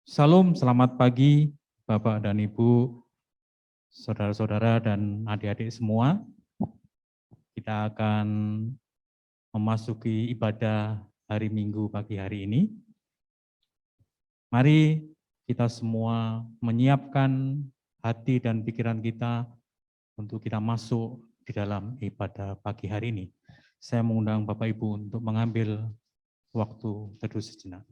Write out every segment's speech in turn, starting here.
Salam, selamat pagi Bapak dan Ibu, saudara-saudara dan adik-adik semua. Kita akan memasuki ibadah hari Minggu pagi hari ini. Mari kita semua menyiapkan hati dan pikiran kita untuk kita masuk di dalam ibadah pagi hari ini. Saya mengundang Bapak Ibu untuk mengambil waktu teduh sejenak.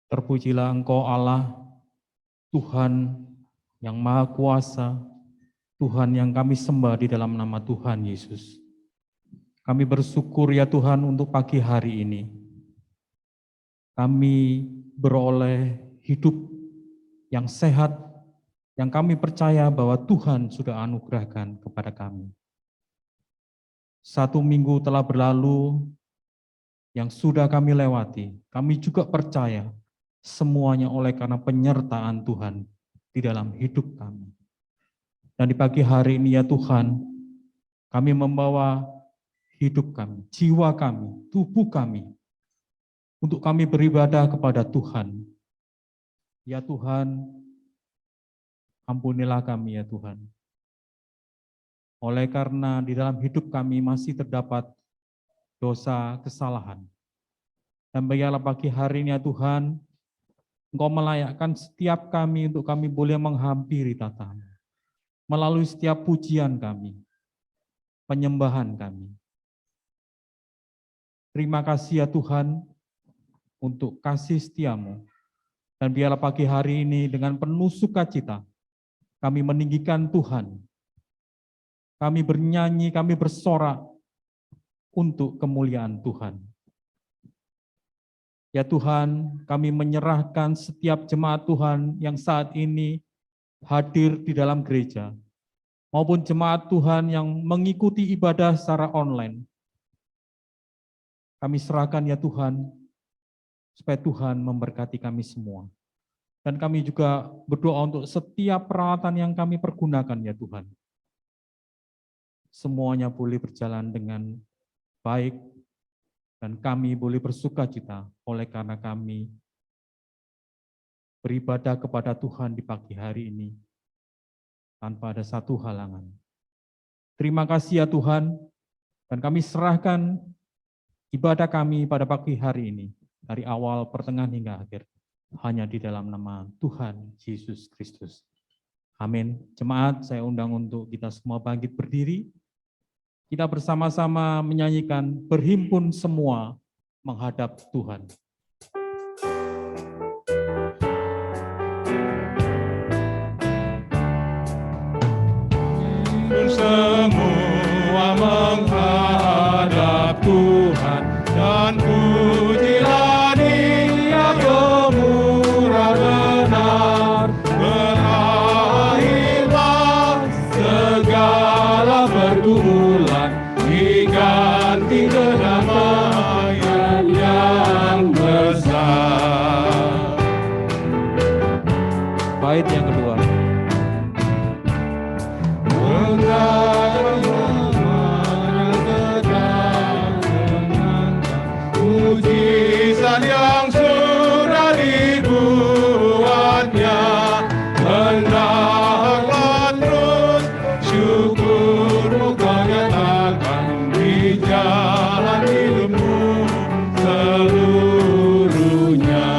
Terpujilah Engkau Allah, Tuhan yang Maha Kuasa, Tuhan yang kami sembah di dalam nama Tuhan Yesus. Kami bersyukur ya Tuhan untuk pagi hari ini. Kami beroleh hidup yang sehat, yang kami percaya bahwa Tuhan sudah anugerahkan kepada kami. 1 minggu telah berlalu yang sudah kami lewati, kami juga percaya semuanya oleh karena penyertaan Tuhan di dalam hidup kami. Dan di pagi hari ini ya Tuhan, kami membawa hidup kami, jiwa kami, tubuh kami, untuk kami beribadah kepada Tuhan. Ya Tuhan, ampunilah kami ya Tuhan. Oleh karena di dalam hidup kami masih terdapat dosa, kesalahan. Dan biarlah pagi hari ini ya Tuhan, Engkau melayakkan setiap kami untuk kami boleh menghampiri tata-Mu. Melalui setiap pujian kami, penyembahan kami. Terima kasih ya Tuhan untuk kasih setia-Mu. Dan biarlah pagi hari ini dengan penuh sukacita, kami meninggikan Tuhan. Kami bernyanyi, kami bersorak untuk kemuliaan Tuhan. Ya Tuhan, kami menyerahkan setiap jemaat Tuhan yang saat ini hadir di dalam gereja, maupun jemaat Tuhan yang mengikuti ibadah secara online. Kami serahkan ya Tuhan, supaya Tuhan memberkati kami semua. Dan kami juga berdoa untuk setiap peralatan yang kami pergunakan ya Tuhan. Semuanya boleh berjalan dengan baik, dan kami boleh bersukacita oleh karena kami beribadah kepada Tuhan di pagi hari ini tanpa ada satu halangan. Terima kasih ya Tuhan, dan kami serahkan ibadah kami pada pagi hari ini, dari awal, pertengahan, hingga akhir, hanya di dalam nama Tuhan Yesus Kristus. Amin. Jemaat, saya undang untuk kita semua bangkit berdiri. Kita bersama-sama menyanyikan berhimpun semua menghadap Tuhan. Semua menghadap Tuhan, dan pujilah Dia murah benar. Berakhirlah segala pergumulan, diganti kedamaian yang besar. Bait yang kedua. Mujizat yang sudah dibuatnya, hendaklah terus syukurmu kau nyatakan di jalan hidupmu seluruhnya.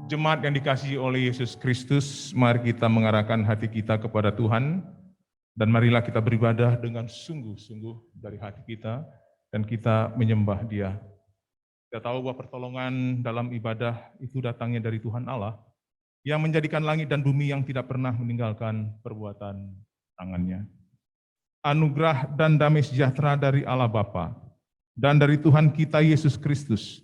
Jemaat yang dikasihi oleh Yesus Kristus, mari kita mengarahkan hati kita kepada Tuhan, dan marilah kita beribadah dengan sungguh-sungguh dari hati kita, dan kita menyembah Dia. Kita tahu bahwa pertolongan dalam ibadah itu datangnya dari Tuhan Allah, yang menjadikan langit dan bumi yang tidak pernah meninggalkan perbuatan tangannya. Anugerah dan damai sejahtera dari Allah Bapa dan dari Tuhan kita Yesus Kristus,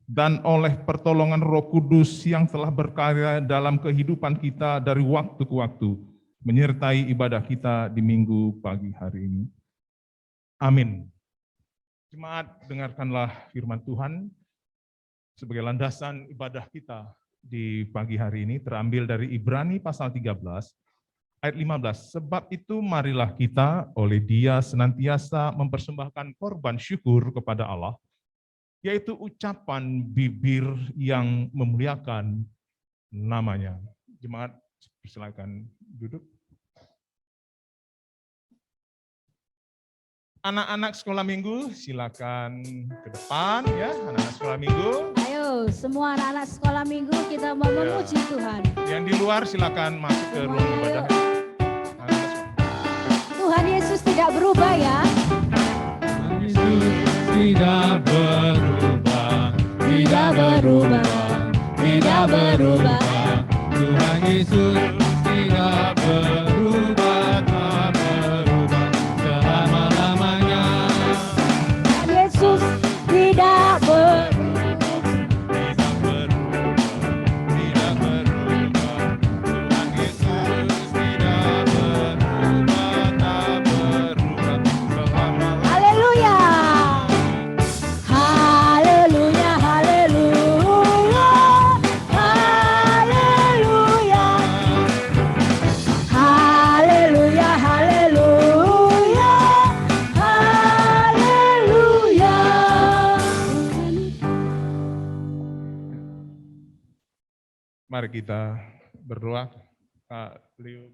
dan oleh pertolongan Roh Kudus yang telah berkarya dalam kehidupan kita dari waktu ke waktu, menyertai ibadah kita di minggu pagi hari ini. Amin. Jemaat, dengarkanlah firman Tuhan sebagai landasan ibadah kita di pagi hari ini, terambil dari Ibrani pasal 13, ayat 15. Sebab itu marilah kita oleh Dia senantiasa mempersembahkan korban syukur kepada Allah, yaitu ucapan bibir yang memuliakan namanya. Jemaat, silakan duduk. Anak-anak sekolah minggu, silakan ke depan ya, anak-anak sekolah minggu. Ayo, semua anak-anak sekolah minggu kita mau memuji Tuhan. Yang di luar silakan masuk ke ruang ibadah. Tuhan Yesus tidak berubah ya. Tuhan Yesus tidak berubah, tidak berubah, tidak berubah. Tuhan Yesus tidak berubah, tak berubah selama-lamanya. Tuhan Yesus tidak berubah. Mari kita berdoa. Kak Leo.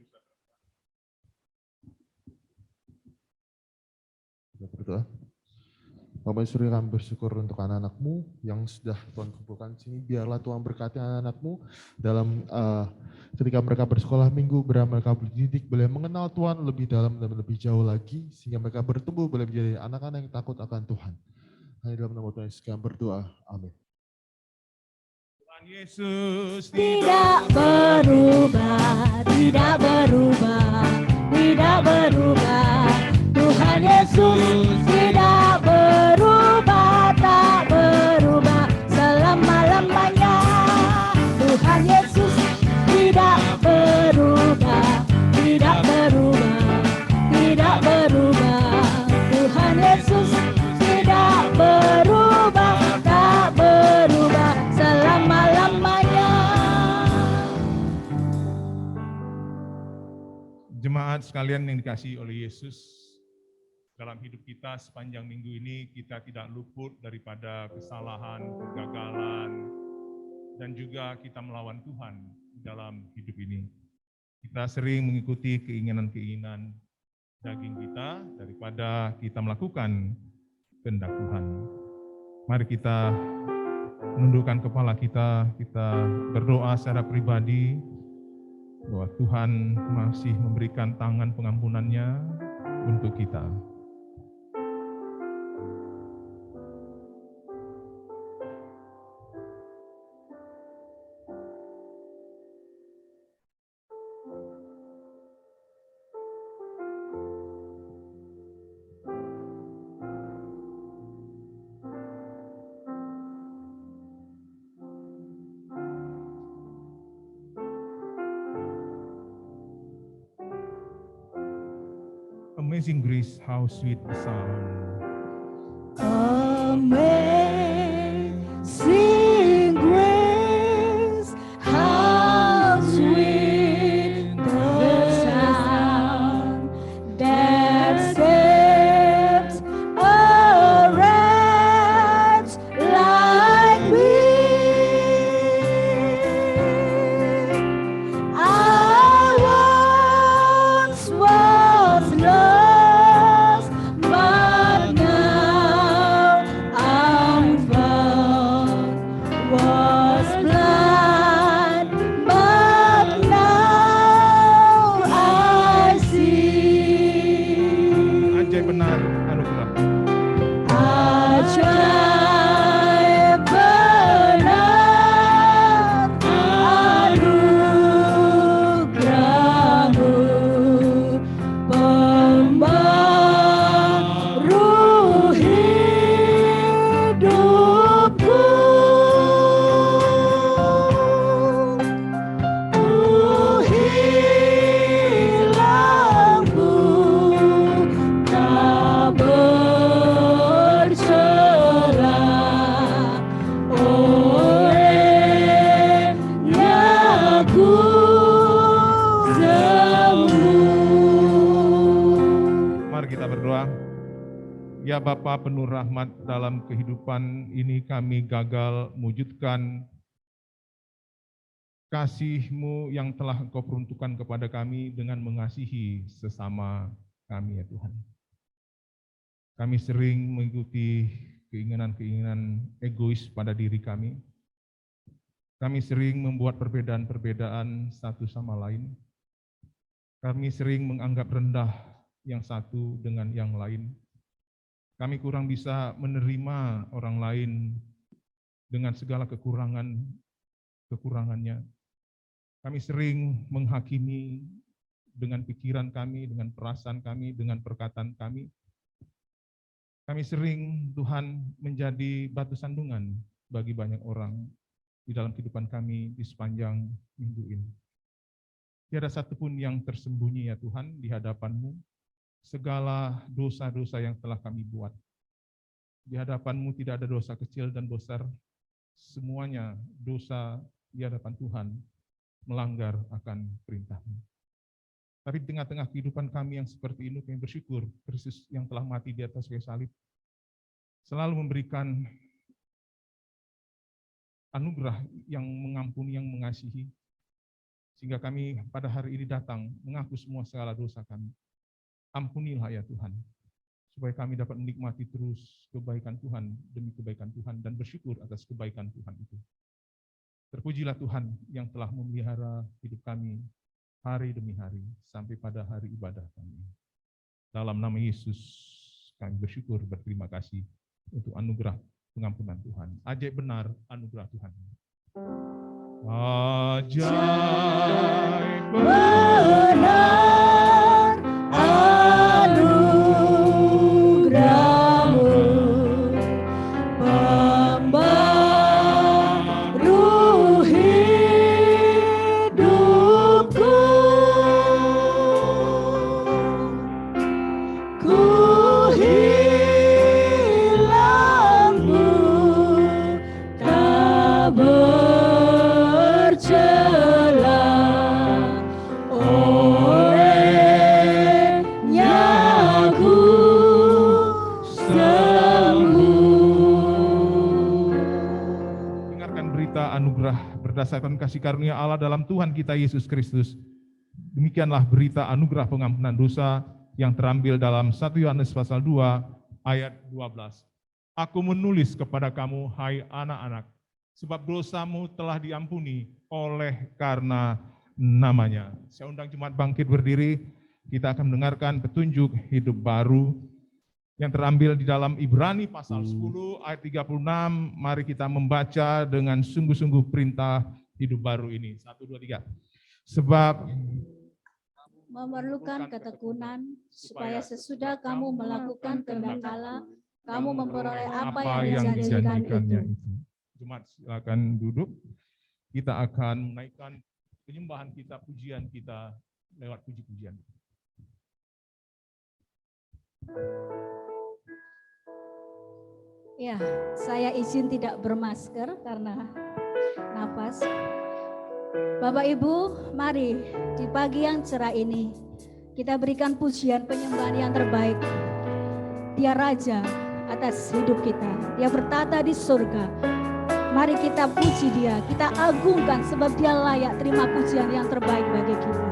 Kita berdoa. Bapak Surya, kami bersyukur untuk anak-anak-Mu yang sudah Tuhan kumpulkan di sini. Biarlah Tuhan berkati anak-anak-Mu dalam ketika mereka bersekolah minggu, biar mereka berdidik, boleh mengenal Tuhan lebih dalam dan lebih jauh lagi, sehingga mereka bertumbuh boleh menjadi anak-anak yang takut akan Tuhan. Hanya dalam nama Tuhan Yesus kami berdoa. Amin. Tuhan Yesus Tidak berubah, tidak berubah, tidak berubah. Tuhan Yesus tidak berubah, tak berubah selama-lamanya. Tuhan Yesus tidak berubah, tidak berubah, tidak berubah. Tuhan Yesus tidak berubah, tak berubah selama-lamanya. Jemaat sekalian yang dikasihi oleh Yesus, dalam hidup kita sepanjang minggu ini kita tidak luput daripada kesalahan, kegagalan, dan juga kita melawan Tuhan dalam hidup ini. Kita sering mengikuti keinginan-keinginan daging kita daripada kita melakukan kehendak Tuhan. Mari kita menundukkan kepala kita berdoa secara pribadi bahwa Tuhan masih memberikan tangan pengampunannya untuk kita. Amazing grace, how sweet the sound. Amazing grace, how sweet the sound that saves a wretch like me. I once was lost, but berrahmat dalam kehidupan ini kami gagal mewujudkan kasih-Mu yang telah Engkau peruntukkan kepada kami dengan mengasihi sesama kami ya Tuhan. Kami sering mengikuti keinginan-keinginan egois pada diri kami. Kami sering membuat perbedaan-perbedaan satu sama lain. Kami sering menganggap rendah yang satu dengan yang lain. Kami kurang bisa menerima orang lain dengan segala kekurangannya. Kami sering menghakimi dengan pikiran kami, dengan perasaan kami, dengan perkataan kami. Kami sering, Tuhan, menjadi batu sandungan bagi banyak orang di dalam kehidupan kami di sepanjang minggu ini. Tiada satupun yang tersembunyi ya Tuhan di hadapan-Mu. Segala dosa-dosa yang telah kami buat. Di hadapan-Mu tidak ada dosa kecil dan besar. Semuanya dosa di hadapan Tuhan melanggar akan perintah-Mu. Tapi di tengah-tengah kehidupan kami yang seperti ini, kami bersyukur Kristus yang telah mati di atas kayu salib selalu memberikan anugerah yang mengampuni, yang mengasihi, sehingga kami pada hari ini datang mengaku semua segala dosa kami. Ampunilah ya Tuhan, supaya kami dapat menikmati terus kebaikan Tuhan demi kebaikan Tuhan dan bersyukur atas kebaikan Tuhan itu. Terpujilah Tuhan yang telah memelihara hidup kami hari demi hari sampai pada hari ibadah kami. Dalam nama Yesus kami bersyukur, berterima kasih untuk anugerah pengampunan Tuhan. Ajaib benar anugerah Tuhan. Ajaib benar anugerah-Mu, pembaru hidupku. Ku hilangmu tak bercela, olehnya ku sembuh. Dengarkan berita anugerah berdasarkan kasih karunia Allah dalam Tuhan kita Yesus Kristus. Demikianlah berita anugerah pengampunan dosa yang terambil dalam 1 Yohanes pasal 2 ayat 12. Aku menulis kepada kamu, hai anak-anak, sebab dosamu telah diampuni oleh karena namanya. Saya undang jemaat bangkit berdiri, kita akan mendengarkan petunjuk hidup baru yang terambil di dalam Ibrani pasal 10 ayat 36. Mari kita membaca dengan sungguh-sungguh perintah hidup baru ini. 1, 2, 3. Sebab Memerlukan ketekunan supaya sesudah kamu melakukan kehendak Allah, kamu memperoleh apa yang dijanjikan itu. Jemaat silakan duduk. Kita akan menaikkan penyembahan kita, pujian kita lewat puji-pujian. Ya, saya izin tidak bermasker karena napas. Bapak Ibu, mari di pagi yang cerah ini kita berikan pujian penyembahan yang terbaik. Dia Raja atas hidup kita. Dia bertata di surga. Mari kita puji Dia, kita agungkan sebab Dia layak terima pujian yang terbaik bagi kita.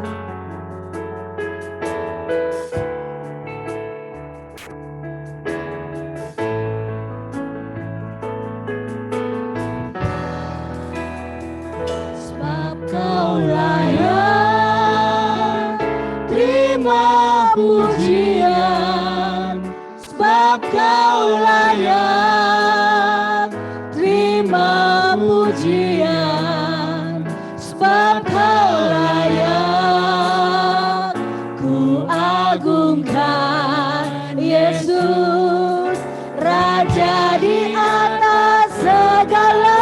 Sebab Kau layak terima pujian, sebab Kau layak terima pujian, sebab Kau layak ku agungkan Yesus, Raja di atas segala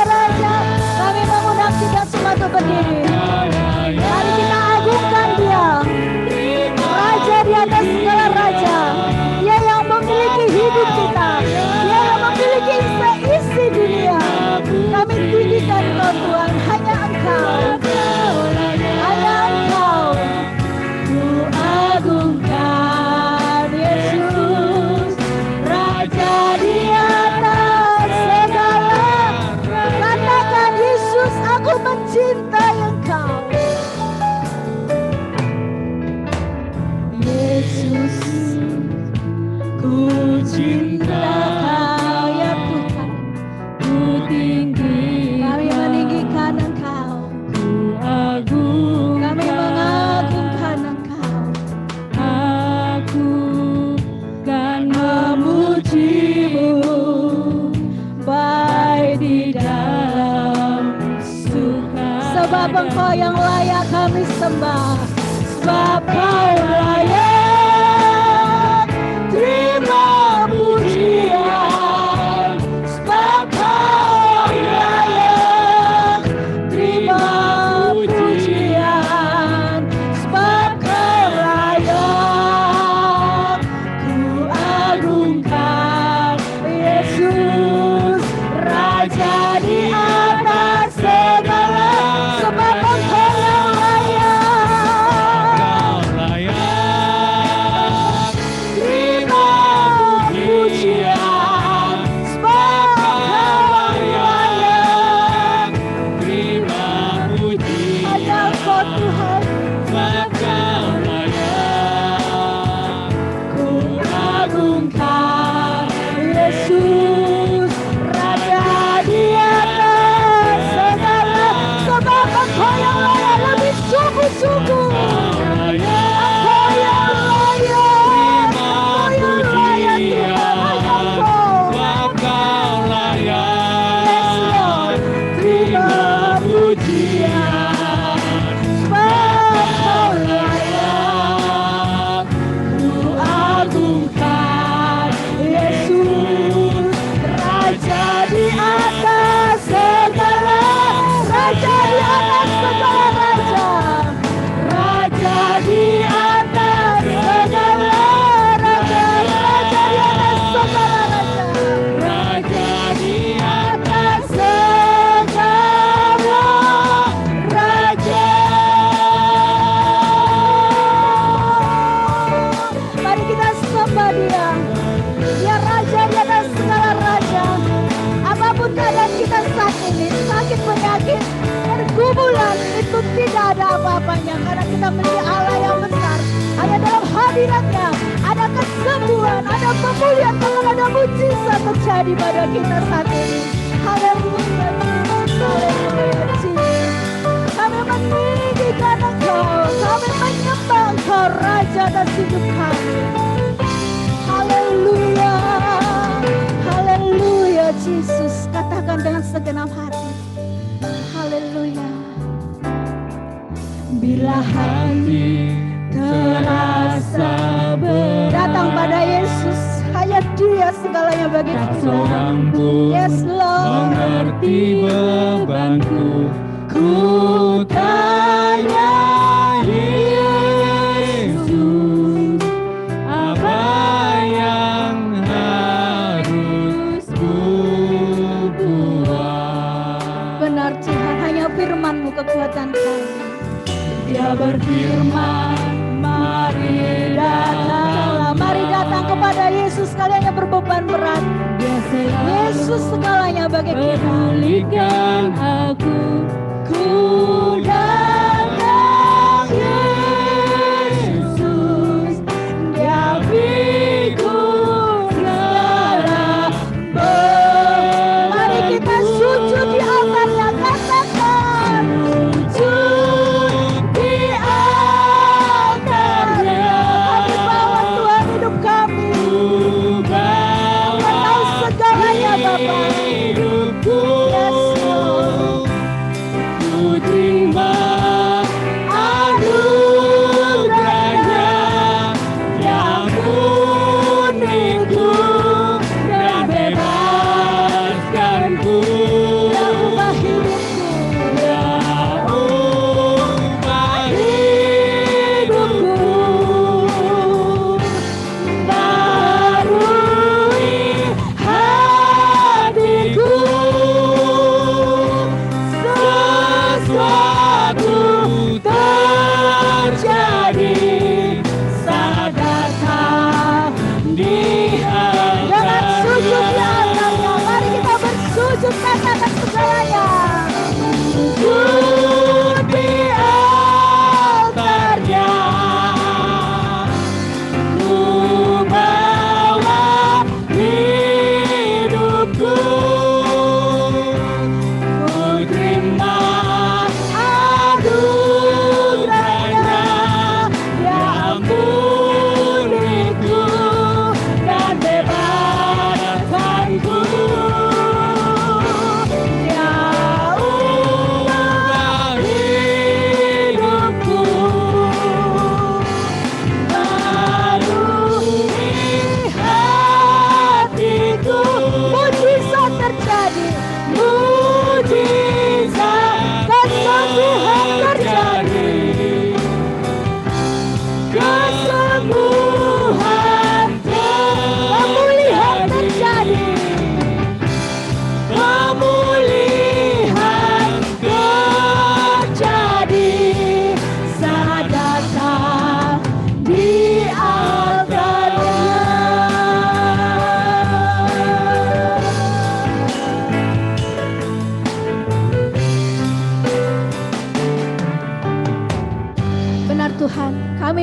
raja. Kami mengundang kita semua untuk berdiri. Mari kita agungkan Dia, Raja di atas segala raja. Dia yang memiliki hidup kita, Dia yang memiliki seisi dunia. Kami tinggikan Kau Tuhan, hanya Engkau, hanya Engkau. Ku agungkan Yesus, Raja sebab Engkau yang layak kami sembah. Sebab Kau layak, terima pujian. Sebab Kau layak, terima pujian. Sebab Kau layak, ku agungkan Yesus, Raja di atas segala. Sebab Engkau yang layak, terima pujian. Sebab Kau layak, hanya Engkau Tuhan. Ku agungkan Yesus, Raja di atas segala. Sebab Engkau yang layak, lebih sungguh-sungguh. Engkau yang layak, Engkau yang layak Tuhan, hanya Engkau. Yes Lord, terima pujian. Sebab Kau layak, ku agungkan Yesus, Raja di atas segala. Raja di atas segala raja. Raja di atas segala raja. Raja di atas segala raja. Raja di atas segala raja. Mari kita sembah Dia. Dia Raja di atas segala raja. Apapun keadaan kita saat ini, sakit, penyakit, pergumulan, itu tidak ada apa-apanya. Karena kita memiliki Allah yang besar. Ada dalam hadiratnya, ada kesembuhan, ada pemulihan, bahkan ada mujizat terjadi pada kita saat ini. Haleluya, haleluya, Jesus. Kami meninggikan Engkau, kami menyembah Engkau, Raja atas hidup kami. Haleluya, haleluya, Jesus. Katakan dengan segenap hati. Haleluya. Bila hati terasa berat, datang pada Yesus. Hanya Dia segalanya bagi kita. Yes Lord. mengerti bebanku. Ku tanya Yesus, apa yang harus ku buat? Benar Tuhan, hanya firman-Mu kekuatan kami. Dia berfirman, mari datanglah. Mari datang kepada Yesus, kalian yang berbeban berat. Yesus segalanya bagi kita. Pulihkan aku, Ku datang Yesus, Dia pikul segala beban. Mari kita sujud di altarnya, katakan sujud di altarnya. Kami bawa Tuhan hidup kami. Kau tahu segalanya Bapa. hidupku. Yes Lord.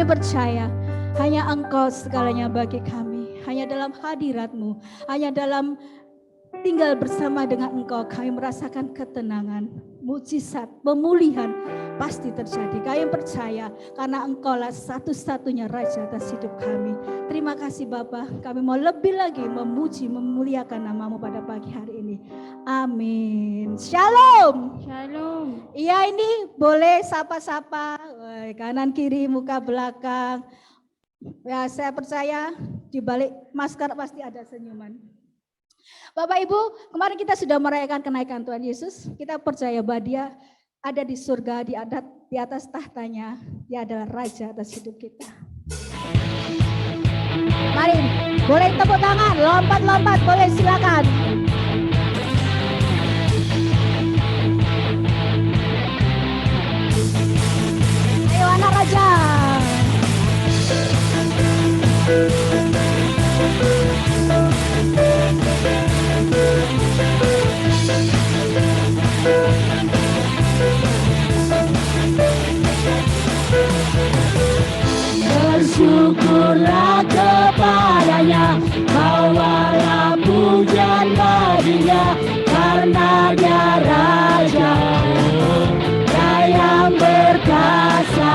percaya hanya Engkau segalanya bagi kami. Hanya dalam hadirat-Mu, hanya dalam tinggal bersama dengan Engkau, kami merasakan ketenangan, mujizat, pemulihan pasti terjadi. Kami percaya karena Engkaulah satu-satunya Raja atas hidup kami. Terima kasih Bapa, kami mau lebih lagi memuji, memuliakan nama-Mu pada pagi hari ini. Amin. Shalom. Shalom. Iya, ini boleh sapa-sapa, kanan kiri, muka belakang. Ya, saya percaya di balik masker pasti ada senyuman. Bapak Ibu, kemarin kita sudah merayakan kenaikan Tuhan Yesus. Kita percaya bahwa Dia ada di surga, di atas tahtanya. Dia adalah Raja atas hidup kita. Mari, boleh tepuk tangan, lompat-lompat, boleh silakan. Ayo anak Raja. Bersyukurlah kepadanya, bawalah pujian baginya, karena Dia Raja, Dia yang berkuasa.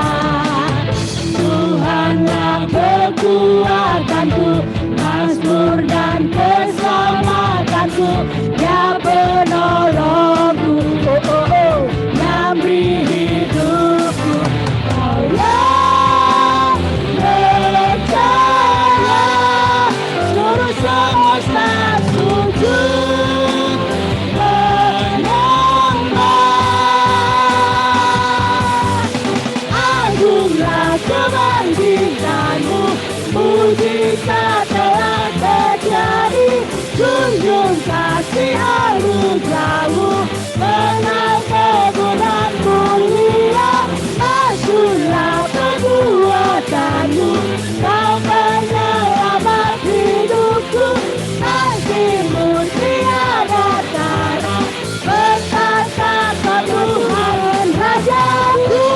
Tuhanlah kekuatanku, mazmur dan keselamatanku, Dia penolongku, yang beri hidupku. Kau yang percaya, seluruh semesta sujud menyembah. Agunglah kebangkitan-Mu, mujizat telah terjadi. Junjung kasih anugerah-Mu, menang kegunaan mulia. Masyurlah perbuatan-Mu, Kau penyelamat hidupku. Kasih-Mu tiada tara, berkata Kau Tuhan Rajaku.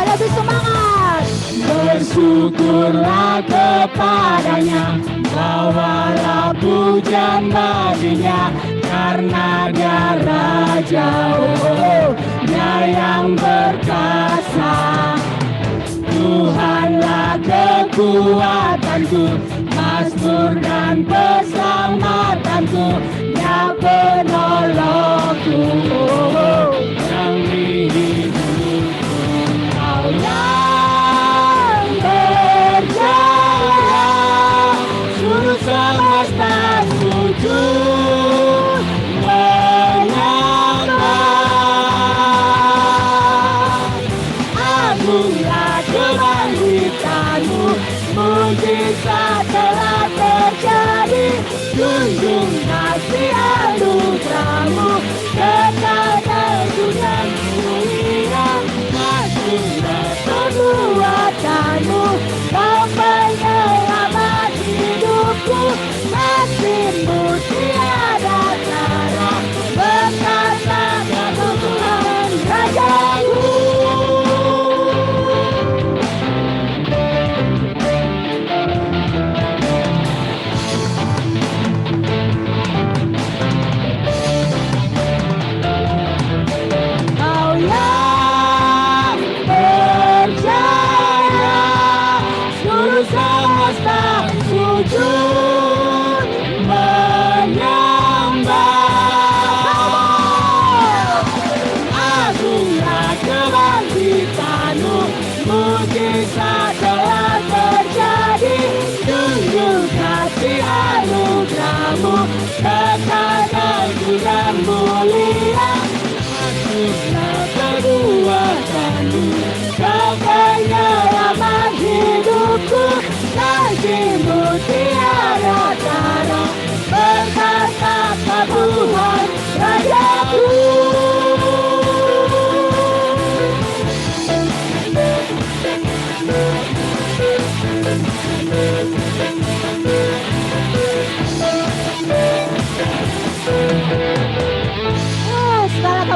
Lebih semangat. Bersyukurlah kepadanya, bawalah pujian baginya, karena Dia Raja, Dia yang berkuasa. Tuhanlah kekuatanku, mazmur dan keselamatanku, Dia penolongku, yang beri hidupku. Kau yang berjaya, seluruh semesta sujud menyembah. Agunglah kebangkitan-Mu, mujizat telah terjadi. Junjung kasih anugerah-Mu,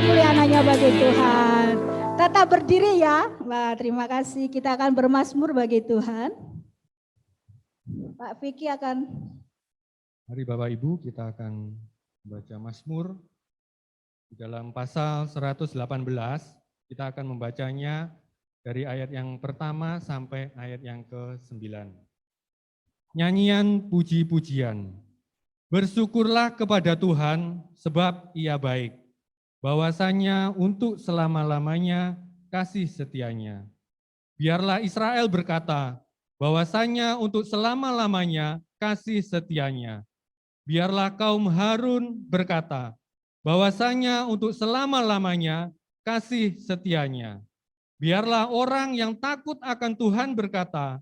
kemuliaan hanya bagi Tuhan. Tetap berdiri ya. Wah, terima kasih. Kita akan bermazmur bagi Tuhan. Pak Vicky akan. Mari Bapak Ibu, kita akan membaca Mazmur di dalam pasal 118. Kita akan membacanya dari ayat yang pertama sampai ayat yang ke-9. Nyanyian puji-pujian. Bersyukurlah kepada Tuhan sebab Ia baik. Bahwasanya untuk selama-lamanya kasih setianya. Biarlah Israel berkata, bahwasanya untuk selama-lamanya kasih setianya. Biarlah kaum Harun berkata, bahwasanya untuk selama-lamanya kasih setianya. Biarlah orang yang takut akan Tuhan berkata,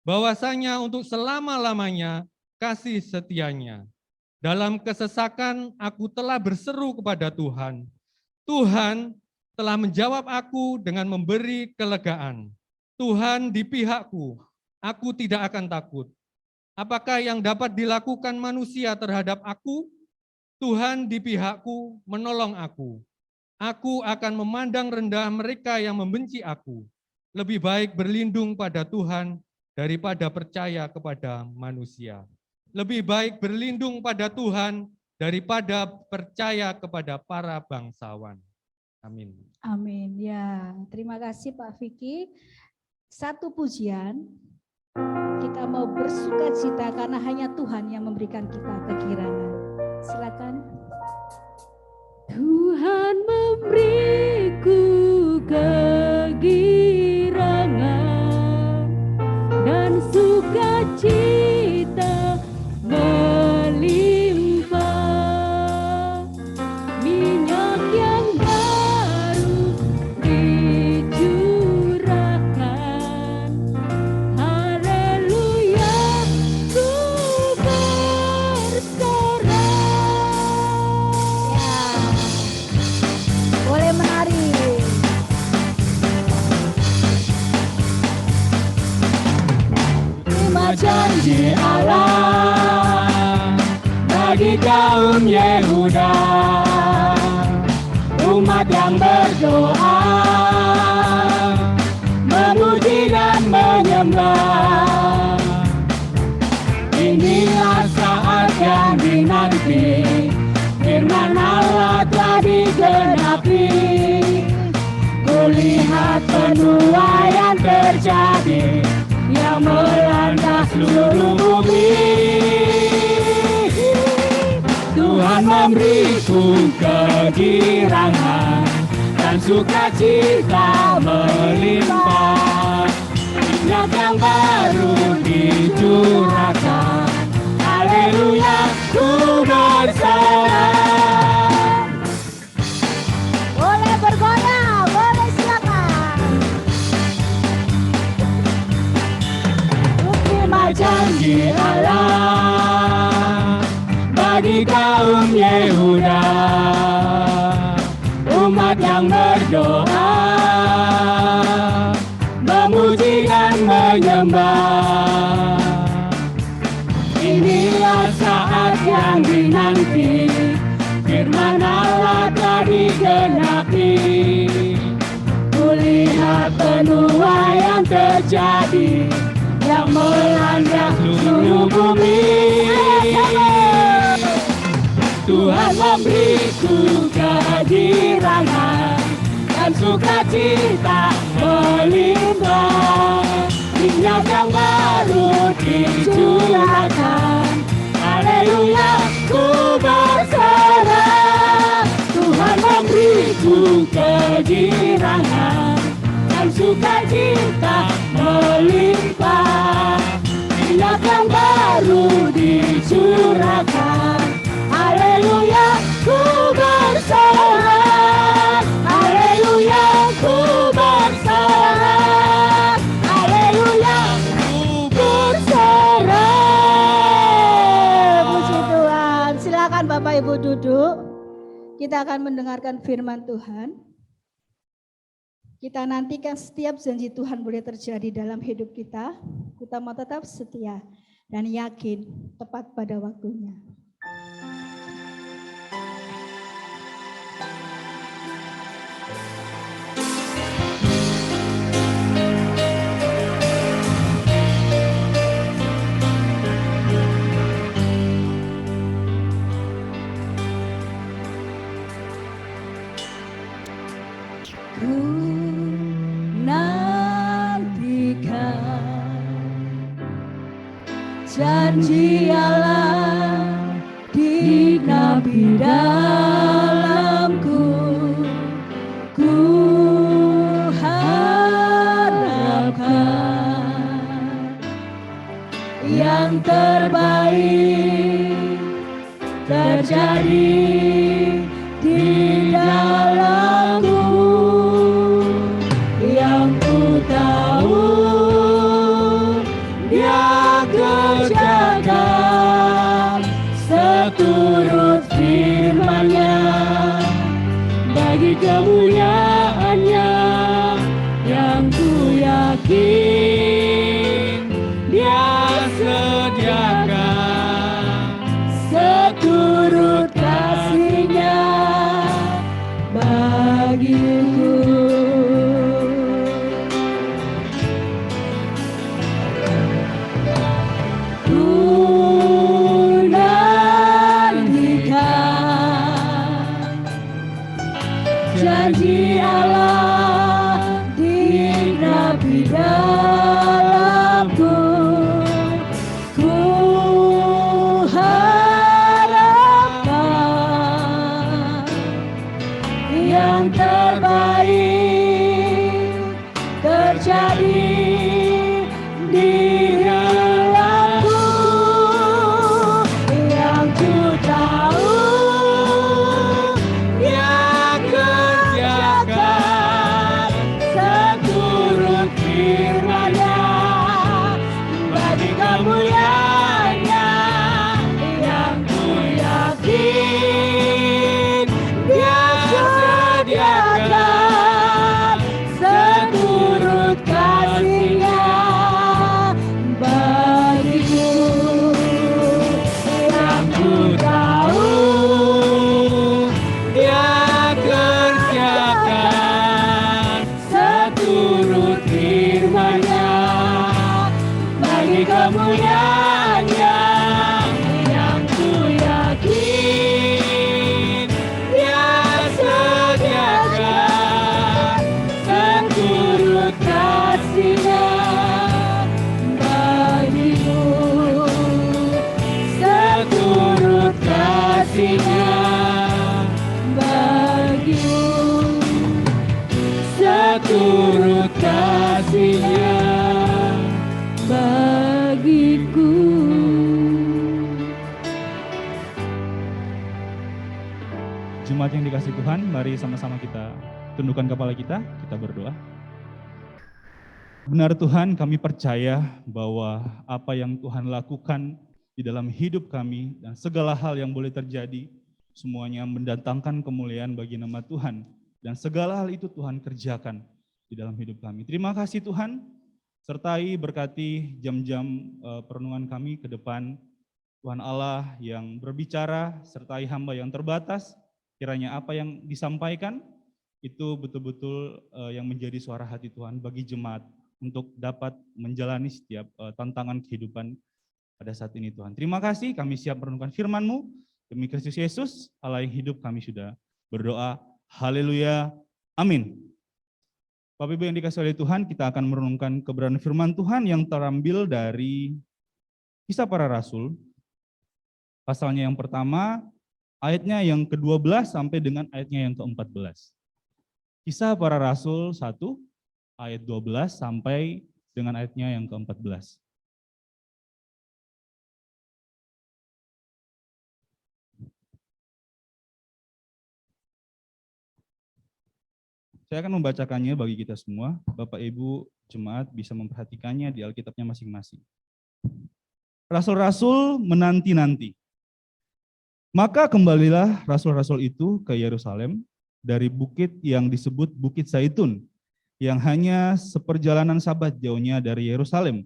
bahwasanya untuk selama-lamanya kasih setianya. Dalam kesesakan aku telah berseru kepada Tuhan. Tuhan telah menjawab aku dengan memberi kelegaan. Tuhan di pihakku, aku tidak akan takut. Apakah yang dapat dilakukan manusia terhadap aku? Tuhan di pihakku menolong aku. Aku akan memandang rendah mereka yang membenci aku. Lebih baik berlindung pada Tuhan daripada percaya kepada manusia. Lebih baik berlindung pada Tuhan daripada percaya kepada para bangsawan. Amin. Amin. Ya, terima kasih Pak Vicky. Satu pujian, kita mau bersukacita karena hanya Tuhan yang memberikan kita kegirangan. Silakan. Tuhan memberiku kegirangan dan sukacita melimpah, minyak yang baru dicurahkan, haleluya, ku bersorak. Ya. Boleh menari. Terima janji Allah bagi kaum Yehuda, umat yang berdoa, memuji dan menyembah. Inilah saat yang dinanti, firman Allah telah digenapi. Kulihat penuaian terjadi yang melanda seluruh bumi. Tuhan memberiku kegirangan dan sukacita melimpah. Minyak yang baru dicurahkan, haleluya, ku bersorak. Boleh bergoyang, boleh silakan. Terima janji Allah bagi kaum Yehuda, umat yang berdoa, memuji dan menyembah. Inilah saat yang dinanti, firman Allah telah digenapi. Kulihat penuaian terjadi yang melanda seluruh bumi. Tuhan memberiku kegirangan dan sukacita melimpah. Minyak yang baru dicurahkan, haleluya, ku bersorak. Tuhan memberiku kegirangan dan sukacita melimpah. Minyak yang baru dicurahkan, haleluya, ku bersorak. Haleluya, ku bersorak. Haleluya, ku bersorak. Puji Tuhan. Silakan Bapak Ibu duduk. Kita akan mendengarkan firman Tuhan. Kita nantikan setiap janji Tuhan boleh terjadi dalam hidup kita. Kita mau tetap setia dan yakin tepat pada waktunya. ku nantikan janji Allah dinabi dalamku, ku harapkan yang terbaik terjadi di dalamku, yang ku tahu Dia kerjakan seturut firman-Nya bagi kemuliaan-Nya, yang ku yakin Dia sediakan seturut kasih-Nya bagiku. Ku nantikan janji Allah dinabi dalamku, ku harapkan yang terbaik terjadi di dalamku, yang ku tahu Dia kerjakan seturut firman-Nya bagi kemuliaan-Nya, yang ku yakin Dia sediakan seturut kasih-Nya bagiku, yang ku tahu Dia kerjakan seturut firman-Nya bagi kemuliaan-Nya, yang ku yakin Dia sediakan seturut kasih-Nya bagiku, seturut kasih-Nya bagiku, seturut kasih-Nya bagiku. Jemaat yang dikasih Tuhan, mari sama-sama kita tundukkan kepala kita berdoa. Benar Tuhan, kami percaya bahwa apa yang Tuhan lakukan di dalam hidup kami dan segala hal yang boleh terjadi, semuanya mendatangkan kemuliaan bagi nama Tuhan. Dan segala hal itu Tuhan kerjakan di dalam hidup kami. Terima kasih Tuhan, sertai berkati jam-jam perenungan kami ke depan. Tuhan Allah yang berbicara, sertai hamba yang terbatas, kiranya apa yang disampaikan itu betul-betul yang menjadi suara hati Tuhan bagi jemaat untuk dapat menjalani setiap tantangan kehidupan pada saat ini Tuhan. Terima kasih, kami siap merenungkan firman-Mu. Demi Kristus Yesus, Allah yang hidup, kami sudah berdoa. Haleluya, amin. Bapak Ibu yang dikasihi oleh Tuhan, kita akan merenungkan kebenaran firman Tuhan yang terambil dari Kisah Para Rasul. Pasalnya yang pertama, ayatnya yang ke-12 sampai dengan ayatnya yang ke-14. Kisah Para Rasul 1, ayat 12 sampai dengan ayatnya yang ke-14. Saya akan membacakannya bagi kita semua. Bapak Ibu jemaat bisa memperhatikannya di Alkitabnya masing-masing. Rasul-rasul menanti-nanti. Maka kembalilah rasul-rasul itu ke Yerusalem dari bukit yang disebut Bukit Zaitun, yang hanya seperjalanan sabat jauhnya dari Yerusalem.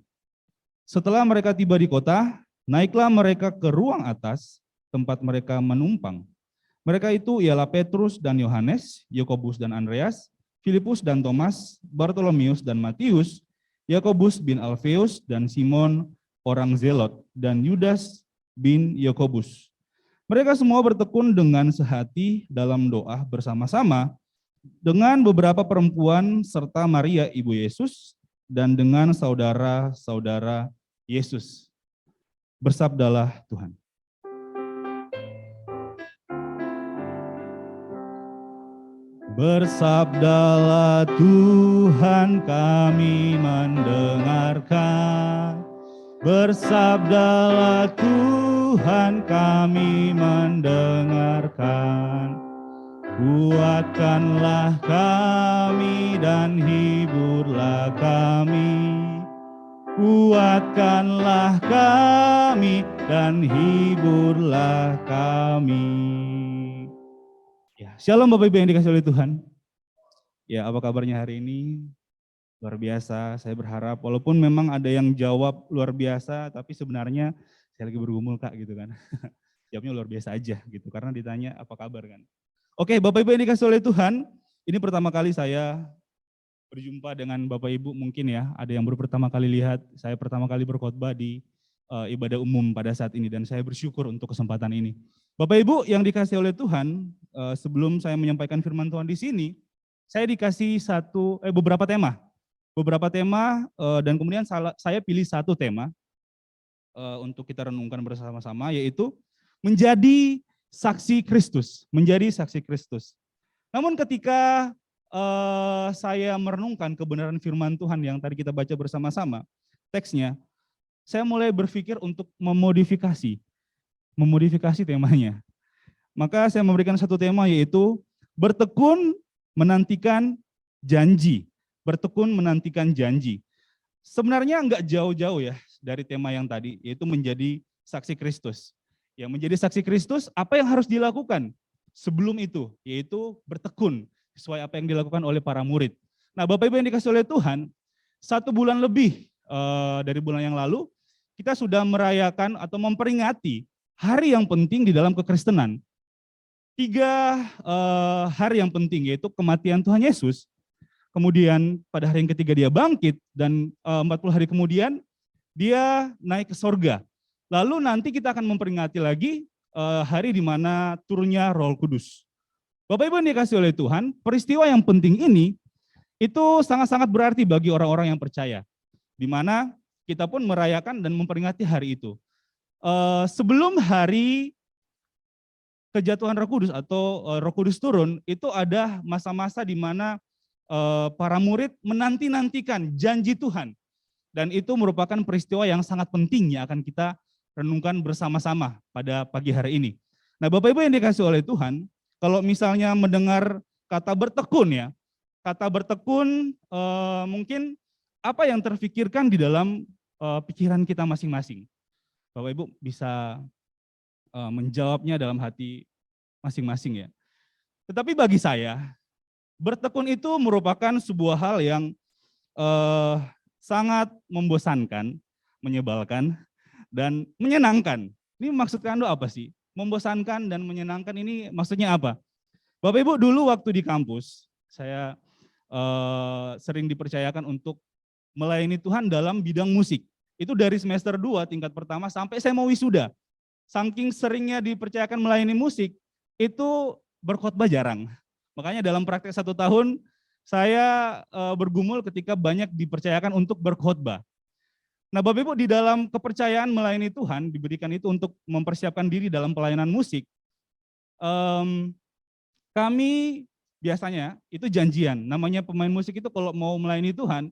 Setelah mereka tiba di kota, naiklah mereka ke ruang atas, tempat mereka menumpang. Mereka itu ialah Petrus dan Yohanes, Yakobus dan Andreas, Filipus dan Thomas, Bartolomeus dan Matius, Yakobus bin Alfeus dan Simon orang Zelot, dan Yudas bin Yakobus. Mereka semua bertekun dengan sehati dalam doa bersama-sama dengan beberapa perempuan serta Maria ibu Yesus dan dengan saudara-saudara Yesus. Bersabdalah Tuhan. Bersabdalah Tuhan, kami mendengarkan. Bersabdalah Tuhan, kami mendengarkan. Kuatkanlah kami dan hiburlah kami. Kuatkanlah kami dan hiburlah kami. Ya, shalom Bapak Ibu yang dikasihi oleh Tuhan. Ya, apa kabarnya hari ini? Luar biasa, saya berharap walaupun memang ada yang jawab luar biasa, tapi sebenarnya saya lagi bergumul Kak gitu kan. Jawabnya luar biasa aja gitu, karena ditanya apa kabar kan. Oke, Bapak Ibu yang dikasihi oleh Tuhan, ini pertama kali saya berjumpa dengan Bapak Ibu mungkin ya, ada yang baru pertama kali lihat, saya pertama kali berkhotbah di ibadah umum pada saat ini dan saya bersyukur untuk kesempatan ini. Bapak Ibu yang dikasihi oleh Tuhan, sebelum saya menyampaikan firman Tuhan di sini, saya dikasih beberapa tema dan kemudian saya pilih satu tema untuk kita renungkan bersama-sama, yaitu menjadi saksi Kristus, menjadi saksi Kristus. Namun ketika saya merenungkan kebenaran firman Tuhan yang tadi kita baca bersama-sama, teksnya, saya mulai berpikir untuk memodifikasi temanya. Maka saya memberikan satu tema, yaitu bertekun menantikan janji. Bertekun menantikan janji. Sebenarnya enggak jauh-jauh ya dari tema yang tadi, yaitu menjadi saksi Kristus. Ya, menjadi saksi Kristus, apa yang harus dilakukan sebelum itu? Yaitu bertekun, sesuai apa yang dilakukan oleh para murid. Nah, Bapak Ibu yang dikasihi oleh Tuhan, 1 bulan lebih dari bulan yang lalu, kita sudah merayakan atau memperingati hari yang penting di dalam kekristenan. 3 hari yang penting, yaitu kematian Tuhan Yesus, kemudian pada hari yang ketiga dia bangkit, dan 40 hari kemudian dia naik ke sorga. Lalu nanti kita akan memperingati lagi hari di mana turunnya Roh Kudus. Bapak Ibu yang dikasihi oleh Tuhan, peristiwa yang penting ini itu sangat-sangat berarti bagi orang-orang yang percaya, di mana kita pun merayakan dan memperingati hari itu. Sebelum hari kejatuhan Roh Kudus atau Roh Kudus turun, itu ada masa-masa di mana para murid menanti-nantikan janji Tuhan. Dan itu merupakan peristiwa yang sangat penting yang akan kita renungkan bersama-sama pada pagi hari ini. Nah, Bapak Ibu yang dikasihi oleh Tuhan, kalau misalnya mendengar kata bertekun ya, kata bertekun mungkin apa yang terfikirkan di dalam pikiran kita masing-masing. Bapak Ibu bisa menjawabnya dalam hati masing-masing ya. Tetapi bagi saya, bertekun itu merupakan sebuah hal yang sangat membosankan, menyebalkan, dan menyenangkan. Ini maksud Anda apa sih? Membosankan dan menyenangkan ini maksudnya apa? Bapak Ibu, dulu waktu di kampus, saya sering dipercayakan untuk melayani Tuhan dalam bidang musik. Itu dari semester 2 tingkat pertama sampai saya mau wisuda. Saking seringnya dipercayakan melayani musik, itu berkhotbah jarang. Makanya dalam praktek 1 tahun, saya bergumul ketika banyak dipercayakan untuk berkhotbah. Nah, Bapak Ibu, di dalam kepercayaan melayani Tuhan, diberikan itu untuk mempersiapkan diri dalam pelayanan musik, kami biasanya itu janjian. Namanya pemain musik itu kalau mau melayani Tuhan,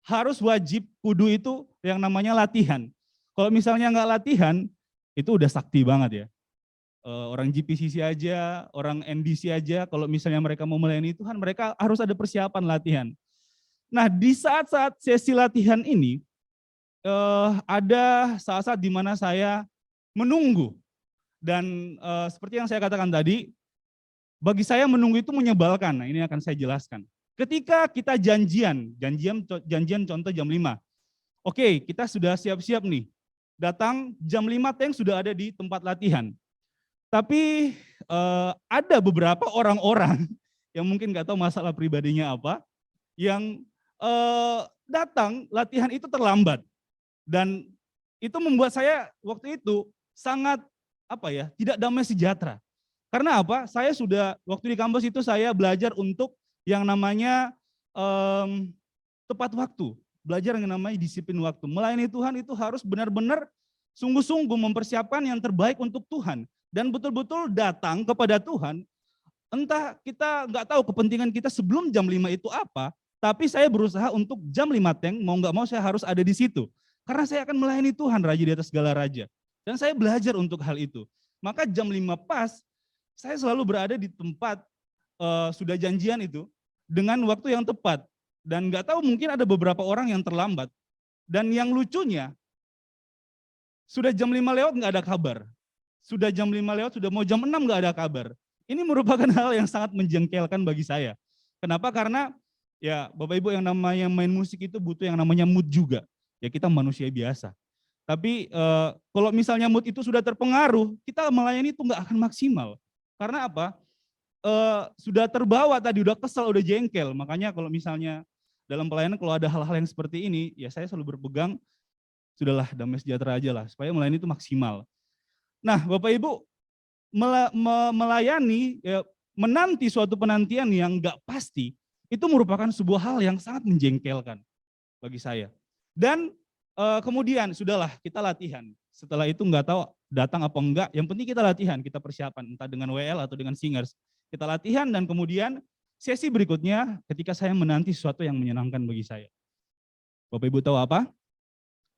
harus wajib kudu itu yang namanya latihan. Kalau misalnya nggak latihan, itu udah sakti banget ya. Orang GPCC aja, orang NDC aja, kalau misalnya mereka mau melayani Tuhan, mereka harus ada persiapan latihan. Nah, di saat-saat sesi latihan ini, ada saat-saat di mana saya menunggu. Dan seperti yang saya katakan tadi, bagi saya menunggu itu menyebalkan. Nah, ini akan saya jelaskan. Ketika kita janjian contoh jam 5. Oke, kita sudah siap-siap nih. Datang jam 5 tank sudah ada di tempat latihan. Tapi ada beberapa orang-orang yang mungkin nggak tahu masalah pribadinya apa, yang datang latihan itu terlambat. Dan itu membuat saya waktu itu sangat tidak damai sejahtera. Karena apa? Saya sudah, waktu di kampus itu saya belajar untuk yang namanya tepat waktu. Belajar yang namanya disiplin waktu. Melayani Tuhan itu harus benar-benar sungguh-sungguh mempersiapkan yang terbaik untuk Tuhan. Dan betul-betul datang kepada Tuhan. Entah kita nggak tahu kepentingan kita sebelum jam 5 itu apa, tapi saya berusaha untuk jam 5 teng, mau nggak mau saya harus ada di situ. Karena saya akan melayani Tuhan, Raja di atas segala raja. Dan saya belajar untuk hal itu. Maka jam 5 pas, saya selalu berada di tempat sudah janjian itu, dengan waktu yang tepat. Dan nggak tahu mungkin ada beberapa orang yang terlambat. Dan yang lucunya, sudah jam 5 lewat nggak ada kabar. Sudah jam 5 lewat, sudah mau jam 6 nggak ada kabar. Ini merupakan hal yang sangat menjengkelkan bagi saya. Kenapa? Karena ya Bapak Ibu yang namanya main musik itu butuh yang namanya mood juga. Ya kita manusia biasa. Tapi kalau misalnya mood itu sudah terpengaruh, kita melayani itu nggak akan maksimal. Karena apa? Sudah terbawa tadi, udah kesal, udah jengkel. Makanya kalau misalnya dalam pelayanan kalau ada hal-hal yang seperti ini, ya saya selalu berpegang, sudahlah damai sejahtera aja lah, supaya melayani itu maksimal. Nah Bapak Ibu, melayani, ya, menanti suatu penantian yang nggak pasti, itu merupakan sebuah hal yang sangat menjengkelkan bagi saya. Dan kemudian sudahlah kita latihan. Setelah itu nggak tahu datang apa enggak, yang penting kita latihan, kita persiapan, entah dengan WL atau dengan singers. Kita latihan dan kemudian sesi berikutnya ketika saya menanti sesuatu yang menyenangkan bagi saya. Bapak Ibu tahu apa?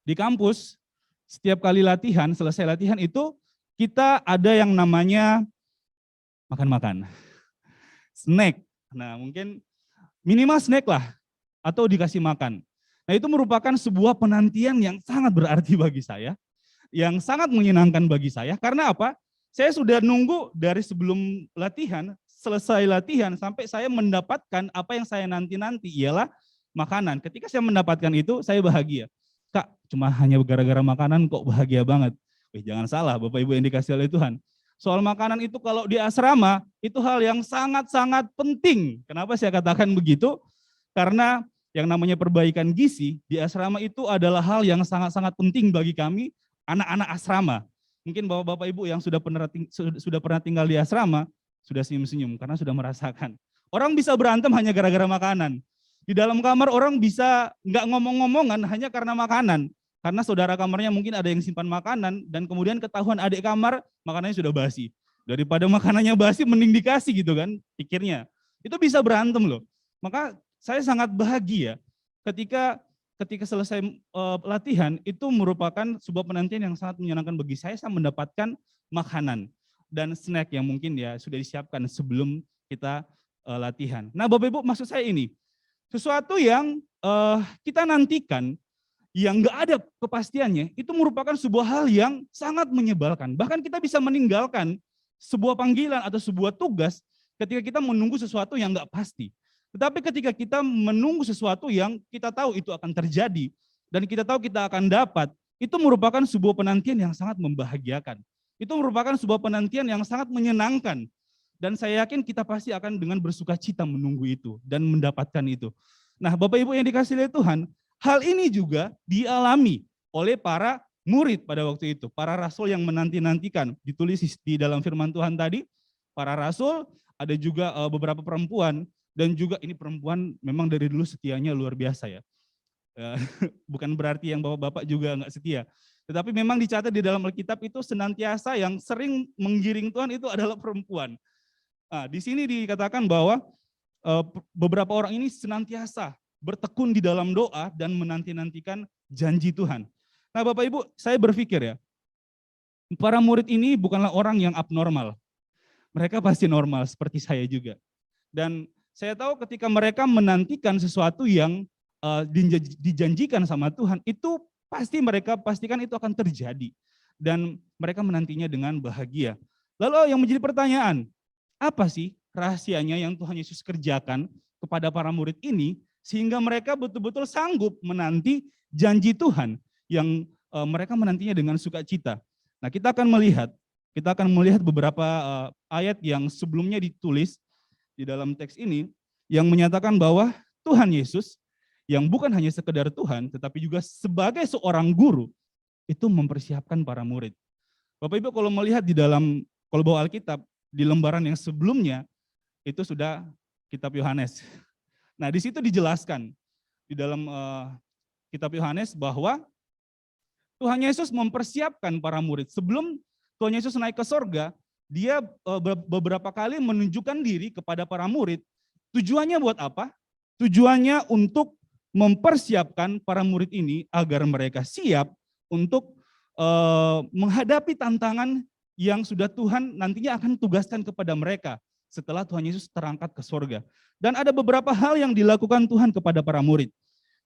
Di kampus, setiap kali latihan, selesai latihan itu, kita ada yang namanya makan-makan. Snack. Nah mungkin minimal snack lah, atau dikasih makan. Nah itu merupakan sebuah penantian yang sangat berarti bagi saya, yang sangat menyenangkan bagi saya. Karena apa? Saya sudah nunggu dari sebelum latihan, selesai latihan, sampai saya mendapatkan apa yang saya nanti-nanti, ialah makanan. Ketika saya mendapatkan itu, saya bahagia. Kak, cuma hanya gara-gara makanan kok bahagia banget. Jangan salah Bapak Ibu yang dikasih oleh Tuhan. Soal makanan itu kalau di asrama, itu hal yang sangat-sangat penting. Kenapa saya katakan begitu? Karena yang namanya perbaikan gizi di asrama itu adalah hal yang sangat-sangat penting bagi kami, anak-anak asrama. Mungkin Bapak-Bapak Ibu yang sudah pernah tinggal di asrama, sudah senyum-senyum karena sudah merasakan. Orang bisa berantem hanya gara-gara makanan. Di dalam kamar orang bisa nggak ngomong-ngomongan hanya karena makanan. Karena saudara kamarnya mungkin ada yang simpan makanan dan kemudian ketahuan adik kamar makanannya sudah basi. Daripada makanannya basi mending dikasih gitu kan pikirnya. Itu bisa berantem loh. Maka saya sangat bahagia ketika selesai latihan itu merupakan sebuah penantian yang sangat menyenangkan bagi saya mendapatkan makanan dan snack yang mungkin ya sudah disiapkan sebelum kita latihan. Nah Bapak Ibu maksud saya ini, sesuatu yang kita nantikan yang nggak ada kepastiannya, itu merupakan sebuah hal yang sangat menyebalkan. Bahkan kita bisa meninggalkan sebuah panggilan atau sebuah tugas ketika kita menunggu sesuatu yang nggak pasti. Tetapi ketika kita menunggu sesuatu yang kita tahu itu akan terjadi, dan kita tahu kita akan dapat, itu merupakan sebuah penantian yang sangat membahagiakan. Itu merupakan sebuah penantian yang sangat menyenangkan. Dan saya yakin kita pasti akan dengan bersuka cita menunggu itu dan mendapatkan itu. Nah Bapak Ibu yang dikasih oleh Tuhan, hal ini juga dialami oleh para murid pada waktu itu, para rasul yang menanti-nantikan. Ditulis di dalam firman Tuhan tadi, para rasul, ada juga beberapa perempuan, dan juga ini perempuan memang dari dulu setianya luar biasa ya. Bukan berarti yang bapak-bapak juga enggak setia. Tetapi memang dicatat di dalam Alkitab itu senantiasa yang sering menggiring Tuhan itu adalah perempuan. Nah, di sini dikatakan bahwa beberapa orang ini senantiasa bertekun di dalam doa dan menanti-nantikan janji Tuhan. Nah Bapak Ibu, saya berpikir ya, para murid ini bukanlah orang yang abnormal. Mereka pasti normal seperti saya juga. Dan saya tahu ketika mereka menantikan sesuatu yang dijanjikan sama Tuhan, itu pasti mereka pastikan itu akan terjadi. Dan mereka menantinya dengan bahagia. Lalu yang menjadi pertanyaan, apa sih rahasianya yang Tuhan Yesus kerjakan kepada para murid ini, sehingga mereka betul-betul sanggup menanti janji Tuhan yang mereka menantinya dengan sukacita. Nah, kita akan melihat beberapa ayat yang sebelumnya ditulis di dalam teks ini yang menyatakan bahwa Tuhan Yesus yang bukan hanya sekedar Tuhan, tetapi juga sebagai seorang guru itu mempersiapkan para murid. Bapak Ibu kalau melihat di dalam, kalau bawa Alkitab, di lembaran yang sebelumnya itu sudah kitab Yohanes. Nah, di situ dijelaskan di dalam kitab Yohanes bahwa Tuhan Yesus mempersiapkan para murid. Sebelum Tuhan Yesus naik ke sorga, dia beberapa kali menunjukkan diri kepada para murid. Tujuannya buat apa? Tujuannya untuk mempersiapkan para murid ini agar mereka siap untuk menghadapi tantangan yang sudah Tuhan nantinya akan tugaskan kepada mereka setelah Tuhan Yesus terangkat ke sorga. Dan ada beberapa hal yang dilakukan Tuhan kepada para murid.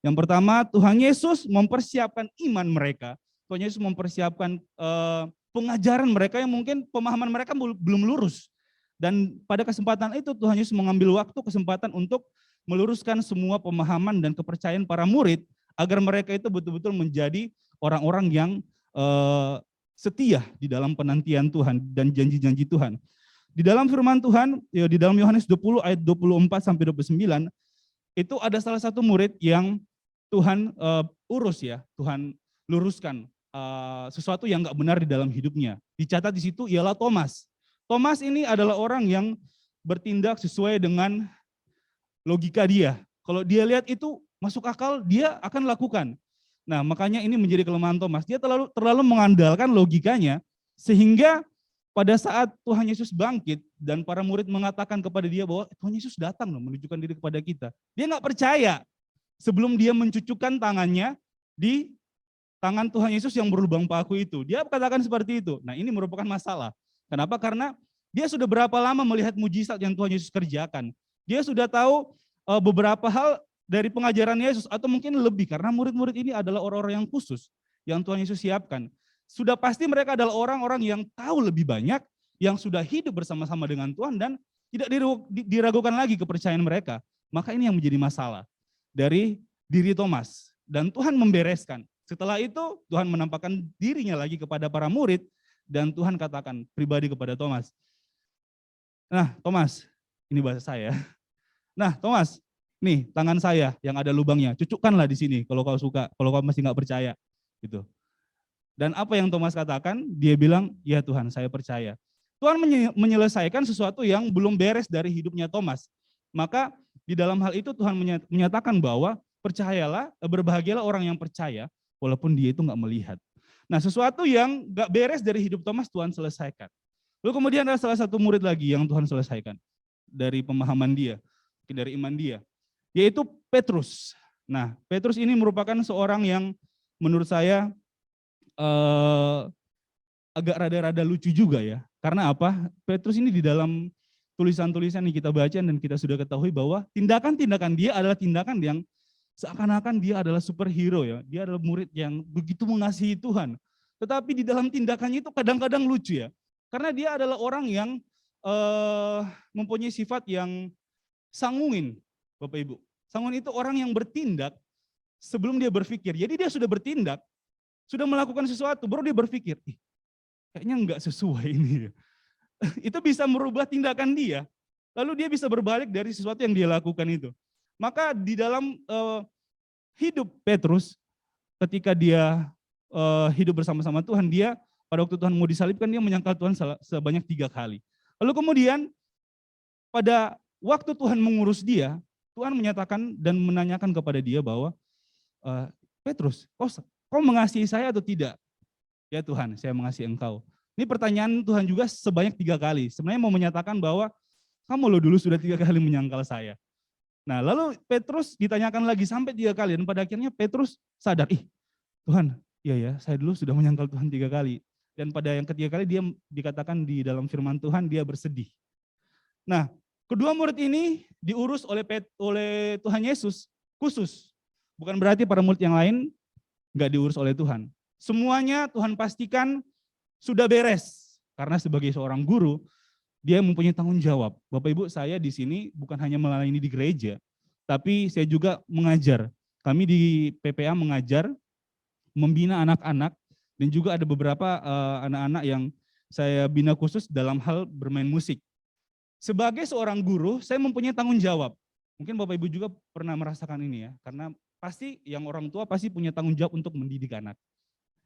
Yang pertama, Tuhan Yesus mempersiapkan iman mereka. Tuhan Yesus mempersiapkan pengajaran mereka yang mungkin pemahaman mereka belum lurus. Dan pada kesempatan itu Tuhan Yesus mengambil waktu kesempatan untuk meluruskan semua pemahaman dan kepercayaan para murid agar mereka itu betul-betul menjadi orang-orang yang setia di dalam penantian Tuhan dan janji-janji Tuhan. Di dalam firman Tuhan, ya, di dalam Yohanes 20 ayat 24 sampai 29, itu ada salah satu murid yang Tuhan urus ya, Tuhan luruskan sesuatu yang enggak benar di dalam hidupnya. Dicatat di situ ialah Thomas. Thomas ini adalah orang yang bertindak sesuai dengan logika dia. Kalau dia lihat itu masuk akal, dia akan lakukan. Nah, makanya ini menjadi kelemahan Thomas. Dia terlalu mengandalkan logikanya, sehingga pada saat Tuhan Yesus bangkit dan para murid mengatakan kepada dia bahwa Tuhan Yesus datang loh menunjukkan diri kepada kita. Dia nggak percaya sebelum dia mencucukkan tangannya di tangan Tuhan Yesus yang berlubang paku itu. Dia katakan seperti itu. Nah, ini merupakan masalah. Kenapa? Karena dia sudah berapa lama melihat mujizat yang Tuhan Yesus kerjakan. Dia sudah tahu beberapa hal dari pengajaran Yesus atau mungkin lebih karena murid-murid ini adalah orang-orang yang khusus yang Tuhan Yesus siapkan. Sudah pasti mereka adalah orang-orang yang tahu lebih banyak, yang sudah hidup bersama-sama dengan Tuhan dan tidak diragukan lagi kepercayaan mereka. Maka ini yang menjadi masalah dari diri Thomas. Dan Tuhan membereskan. Setelah itu Tuhan menampakkan dirinya lagi kepada para murid dan Tuhan katakan pribadi kepada Thomas. Nah, Thomas, ini bahasa saya. Nah, Thomas, nih tangan saya yang ada lubangnya, cucukkanlah di sini kalau kau suka, kalau kau masih nggak percaya, gitu. Dan apa yang Thomas katakan? Dia bilang, ya Tuhan, saya percaya. Tuhan menyelesaikan sesuatu yang belum beres dari hidupnya Thomas. Maka di dalam hal itu Tuhan menyatakan bahwa percayalah, berbahagialah orang yang percaya, walaupun dia itu nggak melihat. Nah, sesuatu yang nggak beres dari hidup Thomas Tuhan selesaikan. Lalu kemudian ada salah satu murid lagi yang Tuhan selesaikan dari pemahaman dia, dari iman dia, yaitu Petrus. Nah, Petrus ini merupakan seorang yang menurut saya agak rada-rada lucu juga ya. Karena apa? Petrus ini di dalam tulisan-tulisan yang kita baca dan kita sudah ketahui bahwa tindakan-tindakan dia adalah tindakan yang seakan-akan dia adalah superhero ya. Dia adalah murid yang begitu mengasihi Tuhan. Tetapi di dalam tindakannya itu kadang-kadang lucu ya. Karena dia adalah orang yang mempunyai sifat yang sangungin, Bapak Ibu. Sangungin itu orang yang bertindak sebelum dia berpikir. Jadi dia sudah bertindak, sudah melakukan sesuatu, baru dia berpikir, kayaknya enggak sesuai ini. Itu bisa merubah tindakan dia. Lalu dia bisa berbalik dari sesuatu yang dia lakukan itu. Maka di dalam hidup Petrus, ketika dia hidup bersama-sama Tuhan, dia pada waktu Tuhan mau disalibkan, dia menyangkal Tuhan sebanyak 3 kali. Lalu kemudian pada waktu Tuhan mengurus dia, Tuhan menyatakan dan menanyakan kepada dia bahwa, Petrus, kau mengasihi saya atau tidak? Ya Tuhan, saya mengasihi engkau. Ini pertanyaan Tuhan juga sebanyak 3 kali. Sebenarnya mau menyatakan bahwa kamu loh dulu sudah 3 kali menyangkal saya. Nah, lalu Petrus ditanyakan lagi sampai 3 kali dan pada akhirnya Petrus sadar, Tuhan, iya ya, saya dulu sudah menyangkal Tuhan 3 kali. Dan pada yang ketiga kali dia dikatakan di dalam firman Tuhan dia bersedih. Nah, kedua murid ini diurus oleh Tuhan Yesus khusus. Bukan berarti para murid yang lain enggak diurus oleh Tuhan. Semuanya Tuhan pastikan sudah beres. Karena sebagai seorang guru, dia mempunyai tanggung jawab. Bapak Ibu, saya di sini bukan hanya melayani di gereja, tapi saya juga mengajar. Kami di PPA mengajar, membina anak-anak, dan juga ada beberapa anak-anak yang saya bina khusus dalam hal bermain musik. Sebagai seorang guru, saya mempunyai tanggung jawab. Mungkin Bapak Ibu juga pernah merasakan ini ya, karena pasti yang orang tua pasti punya tanggung jawab untuk mendidik anak.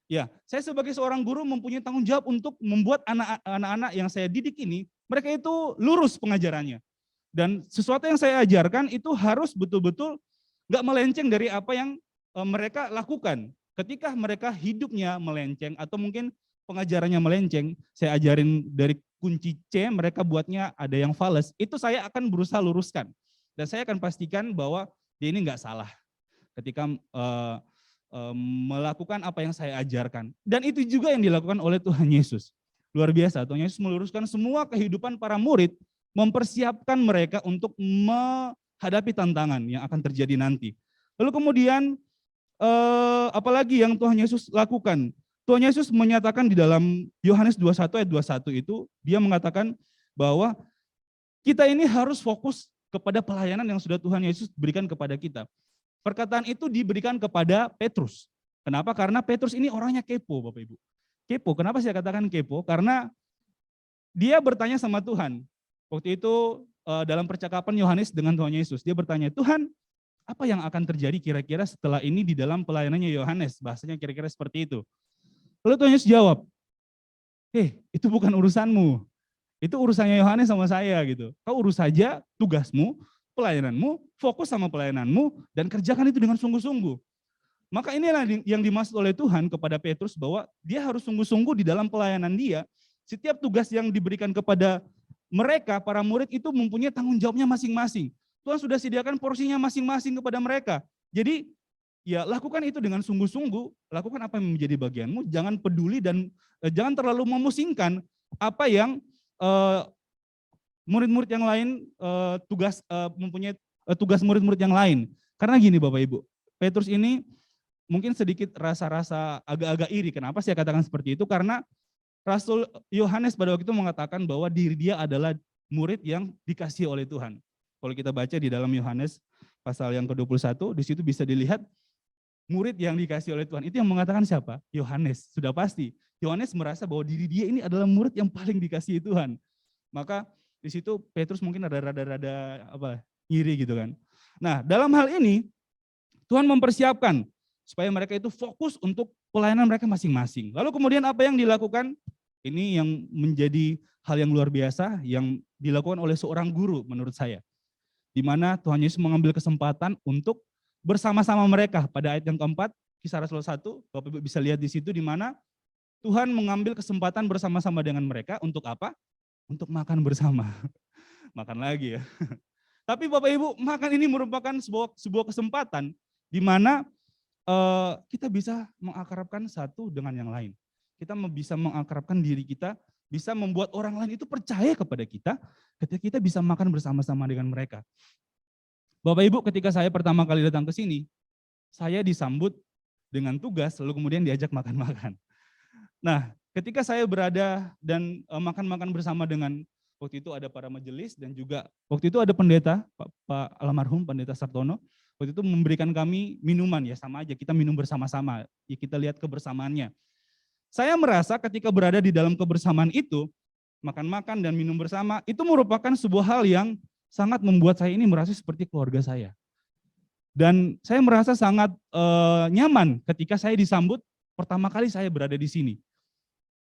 Ya, saya sebagai seorang guru mempunyai tanggung jawab untuk membuat anak-anak yang saya didik ini, mereka itu lurus pengajarannya. Dan sesuatu yang saya ajarkan itu harus betul-betul nggak melenceng dari apa yang mereka lakukan. Ketika mereka hidupnya melenceng atau mungkin pengajarannya melenceng, saya ajarin dari kunci C, mereka buatnya ada yang fals, itu saya akan berusaha luruskan. Dan saya akan pastikan bahwa dia ini nggak salah ketika melakukan apa yang saya ajarkan. Dan itu juga yang dilakukan oleh Tuhan Yesus. Luar biasa, Tuhan Yesus meluruskan semua kehidupan para murid, mempersiapkan mereka untuk menghadapi tantangan yang akan terjadi nanti. Lalu kemudian, apalagi yang Tuhan Yesus lakukan? Tuhan Yesus menyatakan di dalam Yohanes 21 ayat 21 itu, dia mengatakan bahwa kita ini harus fokus kepada pelayanan yang sudah Tuhan Yesus berikan kepada kita. Perkataan itu diberikan kepada Petrus. Kenapa? Karena Petrus ini orangnya kepo, Bapak Ibu. Kepo, kenapa saya katakan kepo? Karena dia bertanya sama Tuhan. Waktu itu dalam percakapan Yohanes dengan Tuhan Yesus, dia bertanya, Tuhan, apa yang akan terjadi kira-kira setelah ini di dalam pelayanannya Yohanes? Bahasanya kira-kira seperti itu. Lalu Tuhan Yesus jawab, itu bukan urusanmu. Itu urusannya Yohanes sama saya gitu. Kau urus saja tugasmu, pelayananmu, fokus sama pelayananmu, dan kerjakan itu dengan sungguh-sungguh. Maka inilah yang dimaksud oleh Tuhan kepada Petrus bahwa dia harus sungguh-sungguh di dalam pelayanan dia. Setiap tugas yang diberikan kepada mereka, para murid itu mempunyai tanggung jawabnya masing-masing. Tuhan sudah sediakan porsinya masing-masing kepada mereka. Jadi ya lakukan itu dengan sungguh-sungguh, lakukan apa yang menjadi bagianmu, jangan peduli dan jangan terlalu memusingkan apa yang murid-murid yang lain mempunyai tugas murid-murid yang lain. Karena gini Bapak Ibu, Petrus ini mungkin sedikit rasa-rasa agak-agak iri. Kenapa saya katakan seperti itu? Karena Rasul Yohanes pada waktu itu mengatakan bahwa diri dia adalah murid yang dikasihi oleh Tuhan. Kalau kita baca di dalam Yohanes pasal yang ke-21, di situ bisa dilihat murid yang dikasihi oleh Tuhan. Itu yang mengatakan siapa? Yohanes, sudah pasti. Yohanes merasa bahwa diri dia ini adalah murid yang paling dikasihi Tuhan. Maka di situ Petrus mungkin ada rada-rada iri gitu kan. Nah, dalam hal ini Tuhan mempersiapkan supaya mereka itu fokus untuk pelayanan mereka masing-masing. Lalu kemudian apa yang dilakukan? Ini yang menjadi hal yang luar biasa yang dilakukan oleh seorang guru menurut saya. Di mana Tuhan Yesus mengambil kesempatan untuk bersama-sama mereka pada ayat yang keempat, Kisah Rasul 1, Bapak Ibu bisa lihat di situ di mana Tuhan mengambil kesempatan bersama-sama dengan mereka untuk apa? Untuk makan bersama. Makan lagi ya. Tapi Bapak Ibu, makan ini merupakan sebuah kesempatan di mana kita bisa mengakrabkan satu dengan yang lain. Kita bisa mengakrabkan diri kita, bisa membuat orang lain itu percaya kepada kita ketika kita bisa makan bersama-sama dengan mereka. Bapak Ibu, ketika saya pertama kali datang ke sini, saya disambut dengan tugas, lalu kemudian diajak makan-makan. Nah, ketika saya berada dan makan-makan bersama dengan, waktu itu ada para majelis dan juga waktu itu ada pendeta, Pak almarhum Pendeta Sartono, waktu itu memberikan kami minuman, ya sama aja, kita minum bersama-sama, ya kita lihat kebersamaannya. Saya merasa ketika berada di dalam kebersamaan itu, makan-makan dan minum bersama, itu merupakan sebuah hal yang sangat membuat saya ini merasa seperti keluarga saya. Dan saya merasa sangat nyaman ketika saya disambut pertama kali saya berada di sini.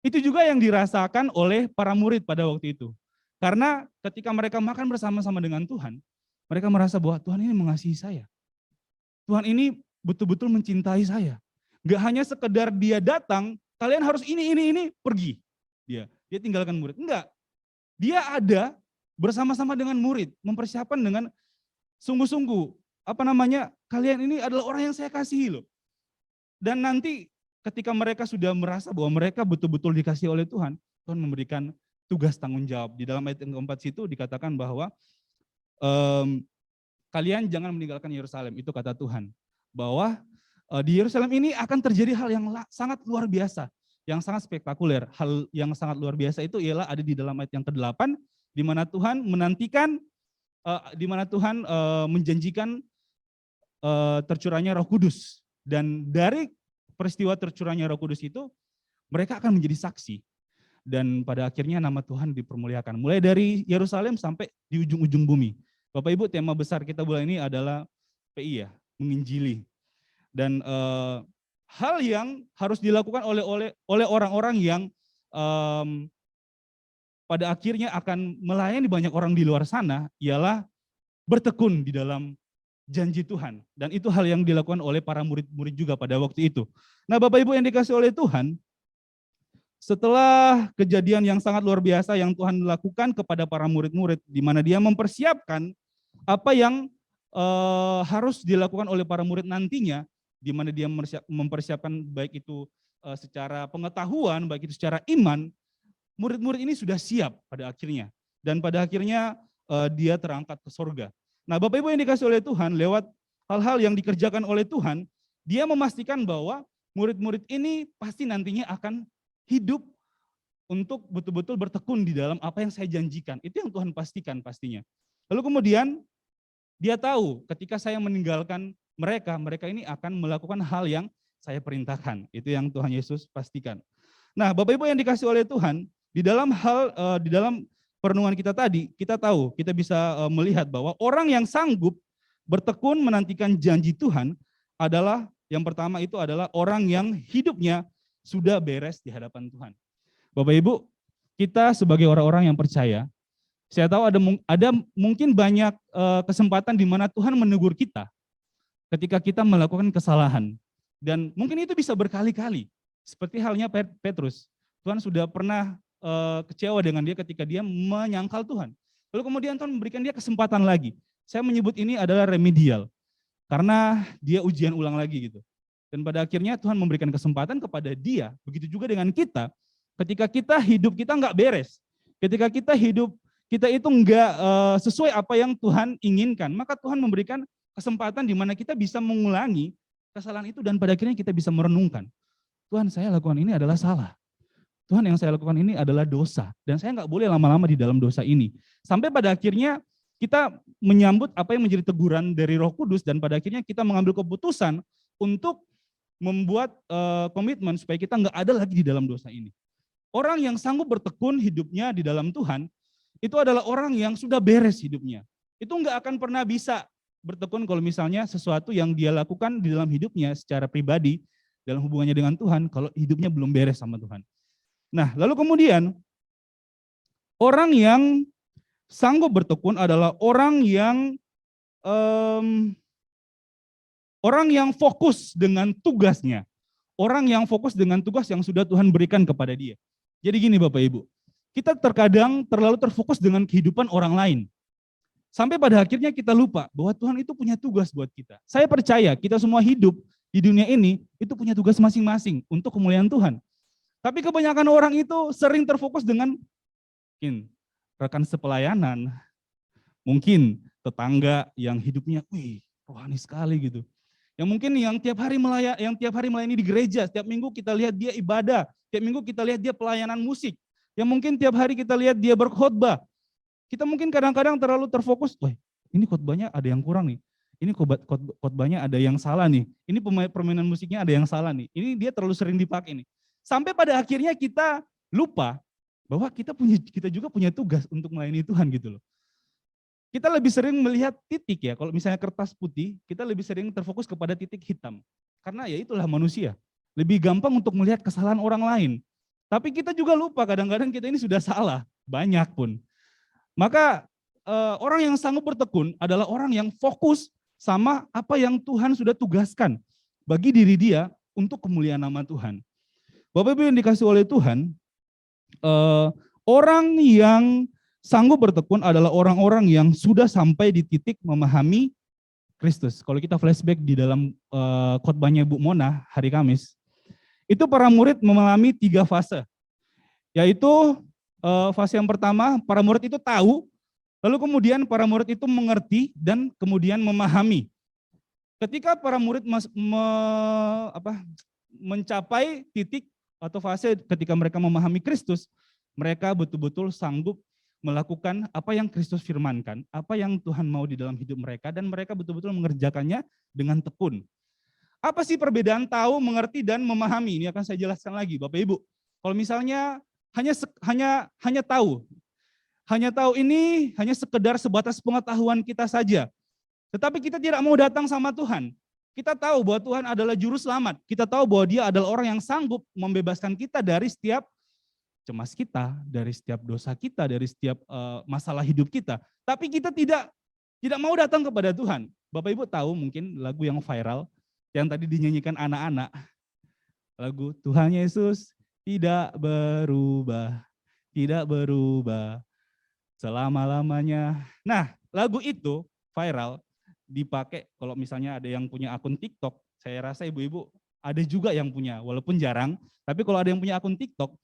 Itu juga yang dirasakan oleh para murid pada waktu itu. Karena ketika mereka makan bersama-sama dengan Tuhan, mereka merasa bahwa Tuhan ini mengasihi saya. Tuhan ini betul-betul mencintai saya. Gak hanya sekedar dia datang, kalian harus ini, pergi. Dia tinggalkan murid. Enggak. Dia ada bersama-sama dengan murid, mempersiapkan dengan sungguh-sungguh. Kalian ini adalah orang yang saya kasihi loh. Dan nanti ketika mereka sudah merasa bahwa mereka betul-betul dikasihi oleh Tuhan, Tuhan memberikan tugas tanggung jawab. Di dalam ayat yang keempat situ dikatakan bahwa kalian jangan meninggalkan Yerusalem, itu kata Tuhan. Bahwa di Yerusalem ini akan terjadi hal yang sangat luar biasa, yang sangat spektakuler. Hal yang sangat luar biasa itu ialah ada di dalam ayat yang ke-8, di mana Tuhan menantikan, di mana Tuhan menjanjikan tercurahnya Roh Kudus. Dan dari peristiwa tercurahnya Roh Kudus itu, mereka akan menjadi saksi. Dan pada akhirnya nama Tuhan dipermuliakan. Mulai dari Yerusalem sampai di ujung-ujung bumi. Bapak Ibu, tema besar kita bulan ini adalah PI ya, menginjili. Dan hal yang harus dilakukan oleh orang-orang yang pada akhirnya akan melayani banyak orang di luar sana ialah bertekun di dalam janji Tuhan. Dan itu hal yang dilakukan oleh para murid-murid juga pada waktu itu. Nah, Bapak Ibu yang dikasih oleh Tuhan, setelah kejadian yang sangat luar biasa yang Tuhan lakukan kepada para murid-murid, di mana dia mempersiapkan apa yang harus dilakukan oleh para murid nantinya, di mana dia mempersiapkan baik itu secara pengetahuan, baik itu secara iman, murid-murid ini sudah siap pada akhirnya. Dan pada akhirnya dia terangkat ke sorga. Nah, Bapak Ibu yang dikasih oleh Tuhan, lewat hal-hal yang dikerjakan oleh Tuhan, dia memastikan bahwa murid-murid ini pasti nantinya akan hidup untuk betul-betul bertekun di dalam apa yang saya janjikan. Itu yang Tuhan pastikan pastinya. Lalu kemudian dia tahu ketika saya meninggalkan mereka, mereka ini akan melakukan hal yang saya perintahkan. Itu yang Tuhan Yesus pastikan. Nah, Bapak Ibu yang dikasih oleh Tuhan, di dalam perenungan kita tadi, kita tahu, kita bisa melihat bahwa orang yang sanggup bertekun menantikan janji Tuhan adalah, yang pertama itu adalah orang yang hidupnya sudah beres di hadapan Tuhan. Bapak Ibu, kita sebagai orang-orang yang percaya, saya tahu ada mungkin banyak kesempatan di mana Tuhan menegur kita ketika kita melakukan kesalahan. Dan mungkin itu bisa berkali-kali, seperti halnya Petrus. Tuhan sudah pernah kecewa dengan dia ketika dia menyangkal Tuhan. Lalu kemudian Tuhan memberikan dia kesempatan lagi. Saya menyebut ini adalah remedial, karena dia ujian ulang lagi gitu. Dan pada akhirnya Tuhan memberikan kesempatan kepada dia. Begitu juga dengan kita, ketika kita hidup kita nggak beres, ketika kita hidup kita itu nggak sesuai apa yang Tuhan inginkan, maka Tuhan memberikan kesempatan di mana kita bisa mengulangi kesalahan itu dan pada akhirnya kita bisa merenungkan. Tuhan, saya lakukan ini adalah salah. Tuhan, yang saya lakukan ini adalah dosa, dan saya nggak boleh lama-lama di dalam dosa ini. Sampai pada akhirnya kita menyambut apa yang menjadi teguran dari Roh Kudus, dan pada akhirnya kita mengambil keputusan untuk membuat komitmen supaya kita nggak ada lagi di dalam dosa ini. Orang yang sanggup bertekun hidupnya di dalam Tuhan, itu adalah orang yang sudah beres hidupnya. Itu nggak akan pernah bisa bertekun kalau misalnya sesuatu yang dia lakukan di dalam hidupnya secara pribadi, dalam hubungannya dengan Tuhan, kalau hidupnya belum beres sama Tuhan. Nah, lalu kemudian orang yang sanggup bertekun adalah orang yang fokus dengan tugasnya. Orang yang fokus dengan tugas yang sudah Tuhan berikan kepada dia. Jadi gini Bapak Ibu, kita terkadang terlalu terfokus dengan kehidupan orang lain. Sampai pada akhirnya kita lupa bahwa Tuhan itu punya tugas buat kita. Saya percaya kita semua hidup di dunia ini itu punya tugas masing-masing untuk kemuliaan Tuhan. Tapi kebanyakan orang itu sering terfokus dengan mungkin rekan sepelayanan, mungkin tetangga yang hidupnya, wih, rohani sekali gitu. Yang mungkin yang tiap hari melayani di gereja, setiap minggu kita lihat dia ibadah, tiap minggu kita lihat dia pelayanan musik. Yang mungkin tiap hari kita lihat dia berkhotbah. Kita mungkin kadang-kadang terlalu terfokus, wah, ini khotbahnya ada yang kurang nih. Ini khotbahnya ada yang salah nih. Ini permainan musiknya ada yang salah nih. Ini dia terlalu sering dipakai nih. Sampai pada akhirnya kita lupa bahwa kita juga punya tugas untuk melayani Tuhan gitu loh. Kita lebih sering melihat titik ya, kalau misalnya kertas putih, kita lebih sering terfokus kepada titik hitam. Karena ya itulah manusia, lebih gampang untuk melihat kesalahan orang lain. Tapi kita juga lupa kadang-kadang kita ini sudah salah, banyak pun. Maka orang yang sanggup bertekun adalah orang yang fokus sama apa yang Tuhan sudah tugaskan bagi diri dia untuk kemuliaan nama Tuhan. Bapak Ibu yang dikasih oleh Tuhan, orang yang sanggup bertekun adalah orang-orang yang sudah sampai di titik memahami Kristus. Kalau kita flashback di dalam khotbahnya Bu Mona hari Kamis, itu para murid mengalami 3 fase. Yaitu fase yang pertama, para murid itu tahu, lalu kemudian para murid itu mengerti dan kemudian memahami. Ketika para murid mencapai titik atau fase ketika mereka memahami Kristus, mereka betul-betul sanggup melakukan apa yang Kristus firmankan, apa yang Tuhan mau di dalam hidup mereka, dan mereka betul-betul mengerjakannya dengan tekun. Apa sih perbedaan tahu, mengerti, dan memahami? Ini akan saya jelaskan lagi, Bapak Ibu. Kalau misalnya hanya tahu ini hanya sekedar sebatas pengetahuan kita saja. Tetapi kita tidak mau datang sama Tuhan. Kita tahu bahwa Tuhan adalah juru selamat. Kita tahu bahwa Dia adalah orang yang sanggup membebaskan kita dari setiap cemas kita, dari setiap dosa kita, dari setiap masalah hidup kita. Tapi kita tidak mau datang kepada Tuhan. Bapak Ibu tahu mungkin lagu yang viral yang tadi dinyanyikan anak-anak. Lagu Tuhan Yesus tidak berubah selama-lamanya. Nah, lagu itu viral dipakai kalau misalnya ada yang punya akun TikTok. Saya rasa ibu-ibu ada juga yang punya, walaupun jarang. Tapi kalau ada yang punya akun TikTok,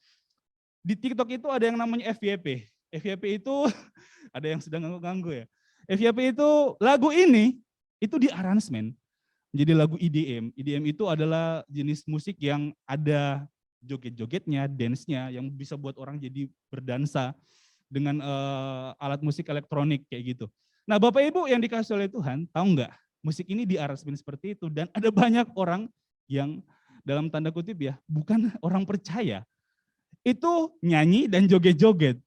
di TikTok itu ada yang namanya FYP. FYP itu ada yang sedang ganggu-ganggu ya. FYP itu lagu ini itu di aransemen menjadi lagu EDM. EDM itu adalah jenis musik yang ada joget-jogetnya, dance-nya yang bisa buat orang jadi berdansa dengan alat musik elektronik kayak gitu. Nah, Bapak Ibu yang dikasih oleh Tuhan, tahu nggak? Musik ini di aransemen seperti itu dan ada banyak orang yang dalam tanda kutip ya, bukan orang percaya. Itu nyanyi dan joget-joget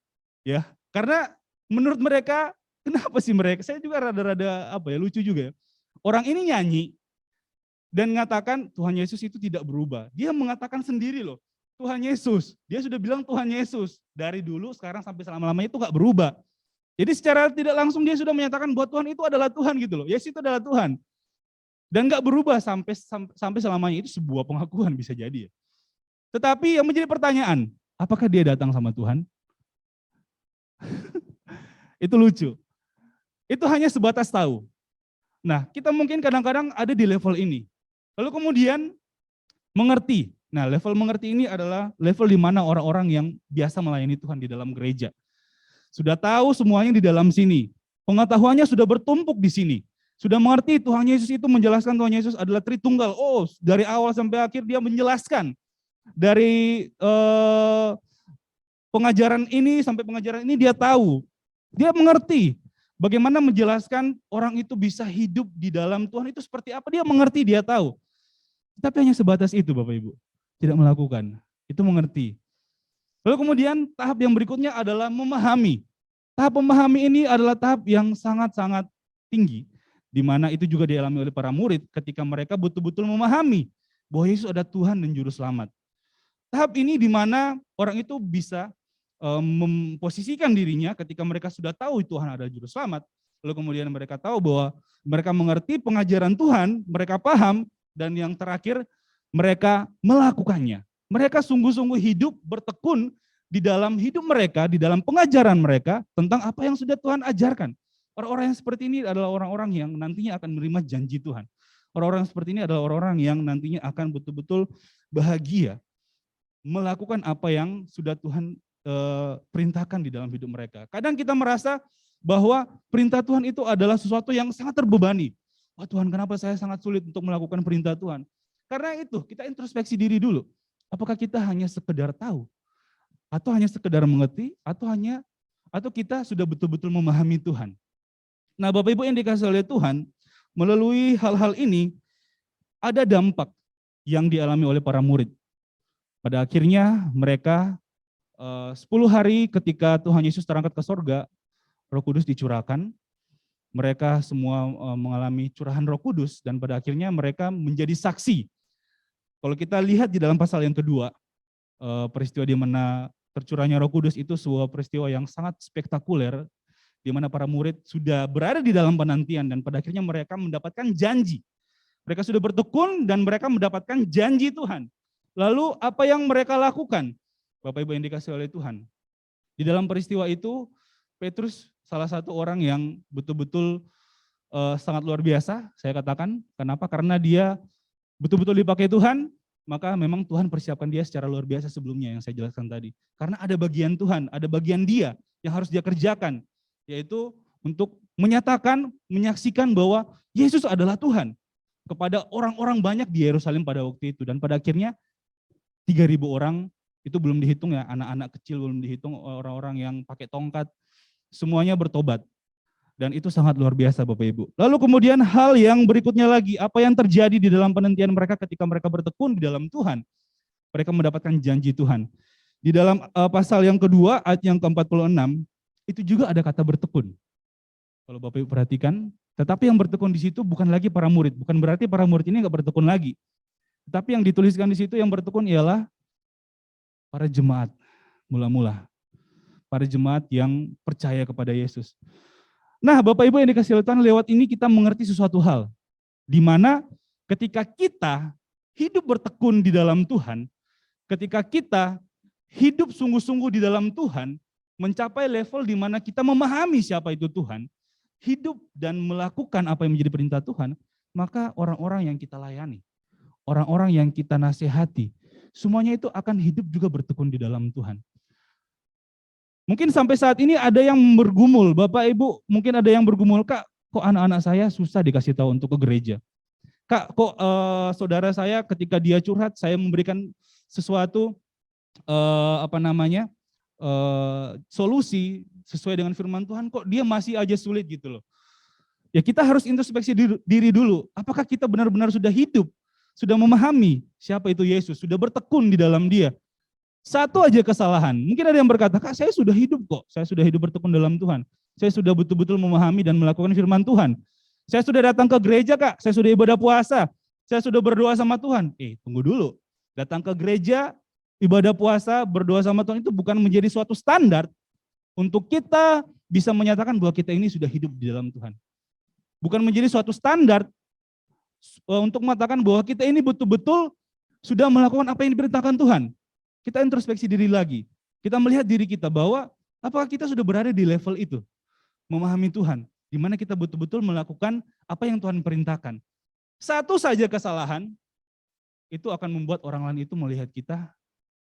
ya. Karena menurut mereka, kenapa sih mereka? Saya juga rada-rada lucu juga ya. Orang ini nyanyi dan mengatakan Tuhan Yesus itu tidak berubah. Dia mengatakan sendiri loh, Tuhan Yesus. Dia sudah bilang Tuhan Yesus. Dari dulu, sekarang sampai selama-lamanya itu gak berubah. Jadi secara tidak langsung dia sudah menyatakan bahwa Tuhan itu adalah Tuhan gitu loh. Yesus itu adalah Tuhan. Dan gak berubah sampai selamanya, itu sebuah pengakuan bisa jadi ya. Tetapi yang menjadi pertanyaan, apakah dia datang sama Tuhan? Itu lucu. Itu hanya sebatas tahu. Nah, kita mungkin kadang-kadang ada di level ini. Lalu kemudian mengerti. Nah, level mengerti ini adalah level di mana orang-orang yang biasa melayani Tuhan di dalam gereja. Sudah tahu semuanya di dalam sini. Pengetahuannya sudah bertumpuk di sini. Sudah mengerti Tuhan Yesus itu menjelaskan Tuhan Yesus adalah Tritunggal. Oh, dari awal sampai akhir dia menjelaskan. Dari pengajaran ini sampai pengajaran ini dia tahu. Dia mengerti bagaimana menjelaskan orang itu bisa hidup di dalam Tuhan itu seperti apa. Dia mengerti, dia tahu. Tapi hanya sebatas itu Bapak Ibu. Tidak melakukan. Itu mengerti. Lalu kemudian tahap yang berikutnya adalah memahami. Tahap memahami ini adalah tahap yang sangat-sangat tinggi. Di mana itu juga dialami oleh para murid ketika mereka betul-betul memahami bahwa Yesus ada Tuhan dan Juru Selamat. Tahap ini di mana orang itu bisa memposisikan dirinya ketika mereka sudah tahu Tuhan adalah Juru Selamat. Lalu kemudian mereka tahu bahwa mereka mengerti pengajaran Tuhan, mereka paham, dan yang terakhir mereka melakukannya. Mereka sungguh-sungguh hidup bertekun di dalam hidup mereka, di dalam pengajaran mereka tentang apa yang sudah Tuhan ajarkan. Orang-orang yang seperti ini adalah orang-orang yang nantinya akan menerima janji Tuhan. Orang-orang seperti ini adalah orang-orang yang nantinya akan betul-betul bahagia melakukan apa yang sudah Tuhan perintahkan di dalam hidup mereka. Kadang kita merasa bahwa perintah Tuhan itu adalah sesuatu yang sangat terbebani. Wah Tuhan, kenapa saya sangat sulit untuk melakukan perintah Tuhan? Karena itu, kita introspeksi diri dulu. Apakah kita hanya sekedar tahu? Atau hanya sekedar mengerti? Atau kita sudah betul-betul memahami Tuhan? Nah Bapak Ibu yang dikasih oleh Tuhan, melalui hal-hal ini, ada dampak yang dialami oleh para murid. Pada akhirnya mereka 10 hari ketika Tuhan Yesus terangkat ke sorga, Roh Kudus dicurahkan. Mereka semua mengalami curahan Roh Kudus dan pada akhirnya mereka menjadi saksi. Kalau kita lihat di dalam pasal yang kedua, peristiwa di mana tercurahnya Roh Kudus itu sebuah peristiwa yang sangat spektakuler, di mana para murid sudah berada di dalam penantian dan pada akhirnya mereka mendapatkan janji. Mereka sudah bertekun dan mereka mendapatkan janji Tuhan. Lalu apa yang mereka lakukan? Bapak Ibu yang dikasih oleh Tuhan. Di dalam peristiwa itu, Petrus salah satu orang yang betul-betul sangat luar biasa, saya katakan. Kenapa? Karena dia betul-betul dipakai Tuhan, maka memang Tuhan persiapkan dia secara luar biasa sebelumnya yang saya jelaskan tadi. Karena ada bagian Tuhan, ada bagian dia yang harus dia kerjakan, yaitu untuk menyatakan, menyaksikan bahwa Yesus adalah Tuhan kepada orang-orang banyak di Yerusalem pada waktu itu. Dan pada akhirnya 3.000 orang, itu belum dihitung ya, anak-anak kecil belum dihitung, orang-orang yang pakai tongkat, semuanya bertobat. Dan itu sangat luar biasa Bapak Ibu. Lalu kemudian hal yang berikutnya lagi, apa yang terjadi di dalam penantian mereka ketika mereka bertekun di dalam Tuhan. Mereka mendapatkan janji Tuhan. Di dalam pasal yang kedua, ayat yang ke-46, itu juga ada kata bertekun. Kalau Bapak Ibu perhatikan, Tetapi yang bertekun di situ bukan lagi para murid, bukan berarti para murid ini nggak bertekun lagi. Tetapi yang dituliskan di situ yang bertekun ialah para jemaat mula-mula. Para jemaat yang percaya kepada Yesus. Nah, Bapak Ibu yang dikasihi oleh Tuhan, lewat ini kita mengerti sesuatu hal. Di mana ketika kita hidup bertekun di dalam Tuhan, ketika kita hidup sungguh-sungguh di dalam Tuhan, mencapai level di mana kita memahami siapa itu Tuhan, hidup dan melakukan apa yang menjadi perintah Tuhan, maka orang-orang yang kita layani, orang-orang yang kita nasihati, semuanya itu akan hidup juga bertekun di dalam Tuhan. Mungkin sampai saat ini ada yang bergumul, Bapak Ibu mungkin ada yang bergumul, Kak, kok anak-anak saya susah dikasih tahu untuk ke gereja? Kak, kok saudara saya ketika dia curhat, saya memberikan sesuatu solusi sesuai dengan firman Tuhan, kok dia masih aja sulit gitu loh. Ya kita harus introspeksi diri dulu, apakah kita benar-benar sudah hidup, sudah memahami siapa itu Yesus, sudah bertekun di dalam dia. Satu aja kesalahan, mungkin ada yang berkata, Kak saya sudah hidup kok, saya sudah hidup bertekun dalam Tuhan, saya sudah betul-betul memahami dan melakukan firman Tuhan. Saya sudah datang ke gereja Kak, saya sudah ibadah puasa, saya sudah berdoa sama Tuhan. Tunggu dulu, datang ke gereja, ibadah puasa, berdoa sama Tuhan itu bukan menjadi suatu standar untuk kita bisa menyatakan bahwa kita ini sudah hidup di dalam Tuhan. Bukan menjadi suatu standar untuk mengatakan bahwa kita ini betul-betul sudah melakukan apa yang diperintahkan Tuhan. Kita introspeksi diri lagi. Kita melihat diri kita bahwa apakah kita sudah berada di level itu. Memahami Tuhan. Di mana kita betul-betul melakukan apa yang Tuhan perintahkan. Satu saja kesalahan, itu akan membuat orang lain itu melihat kita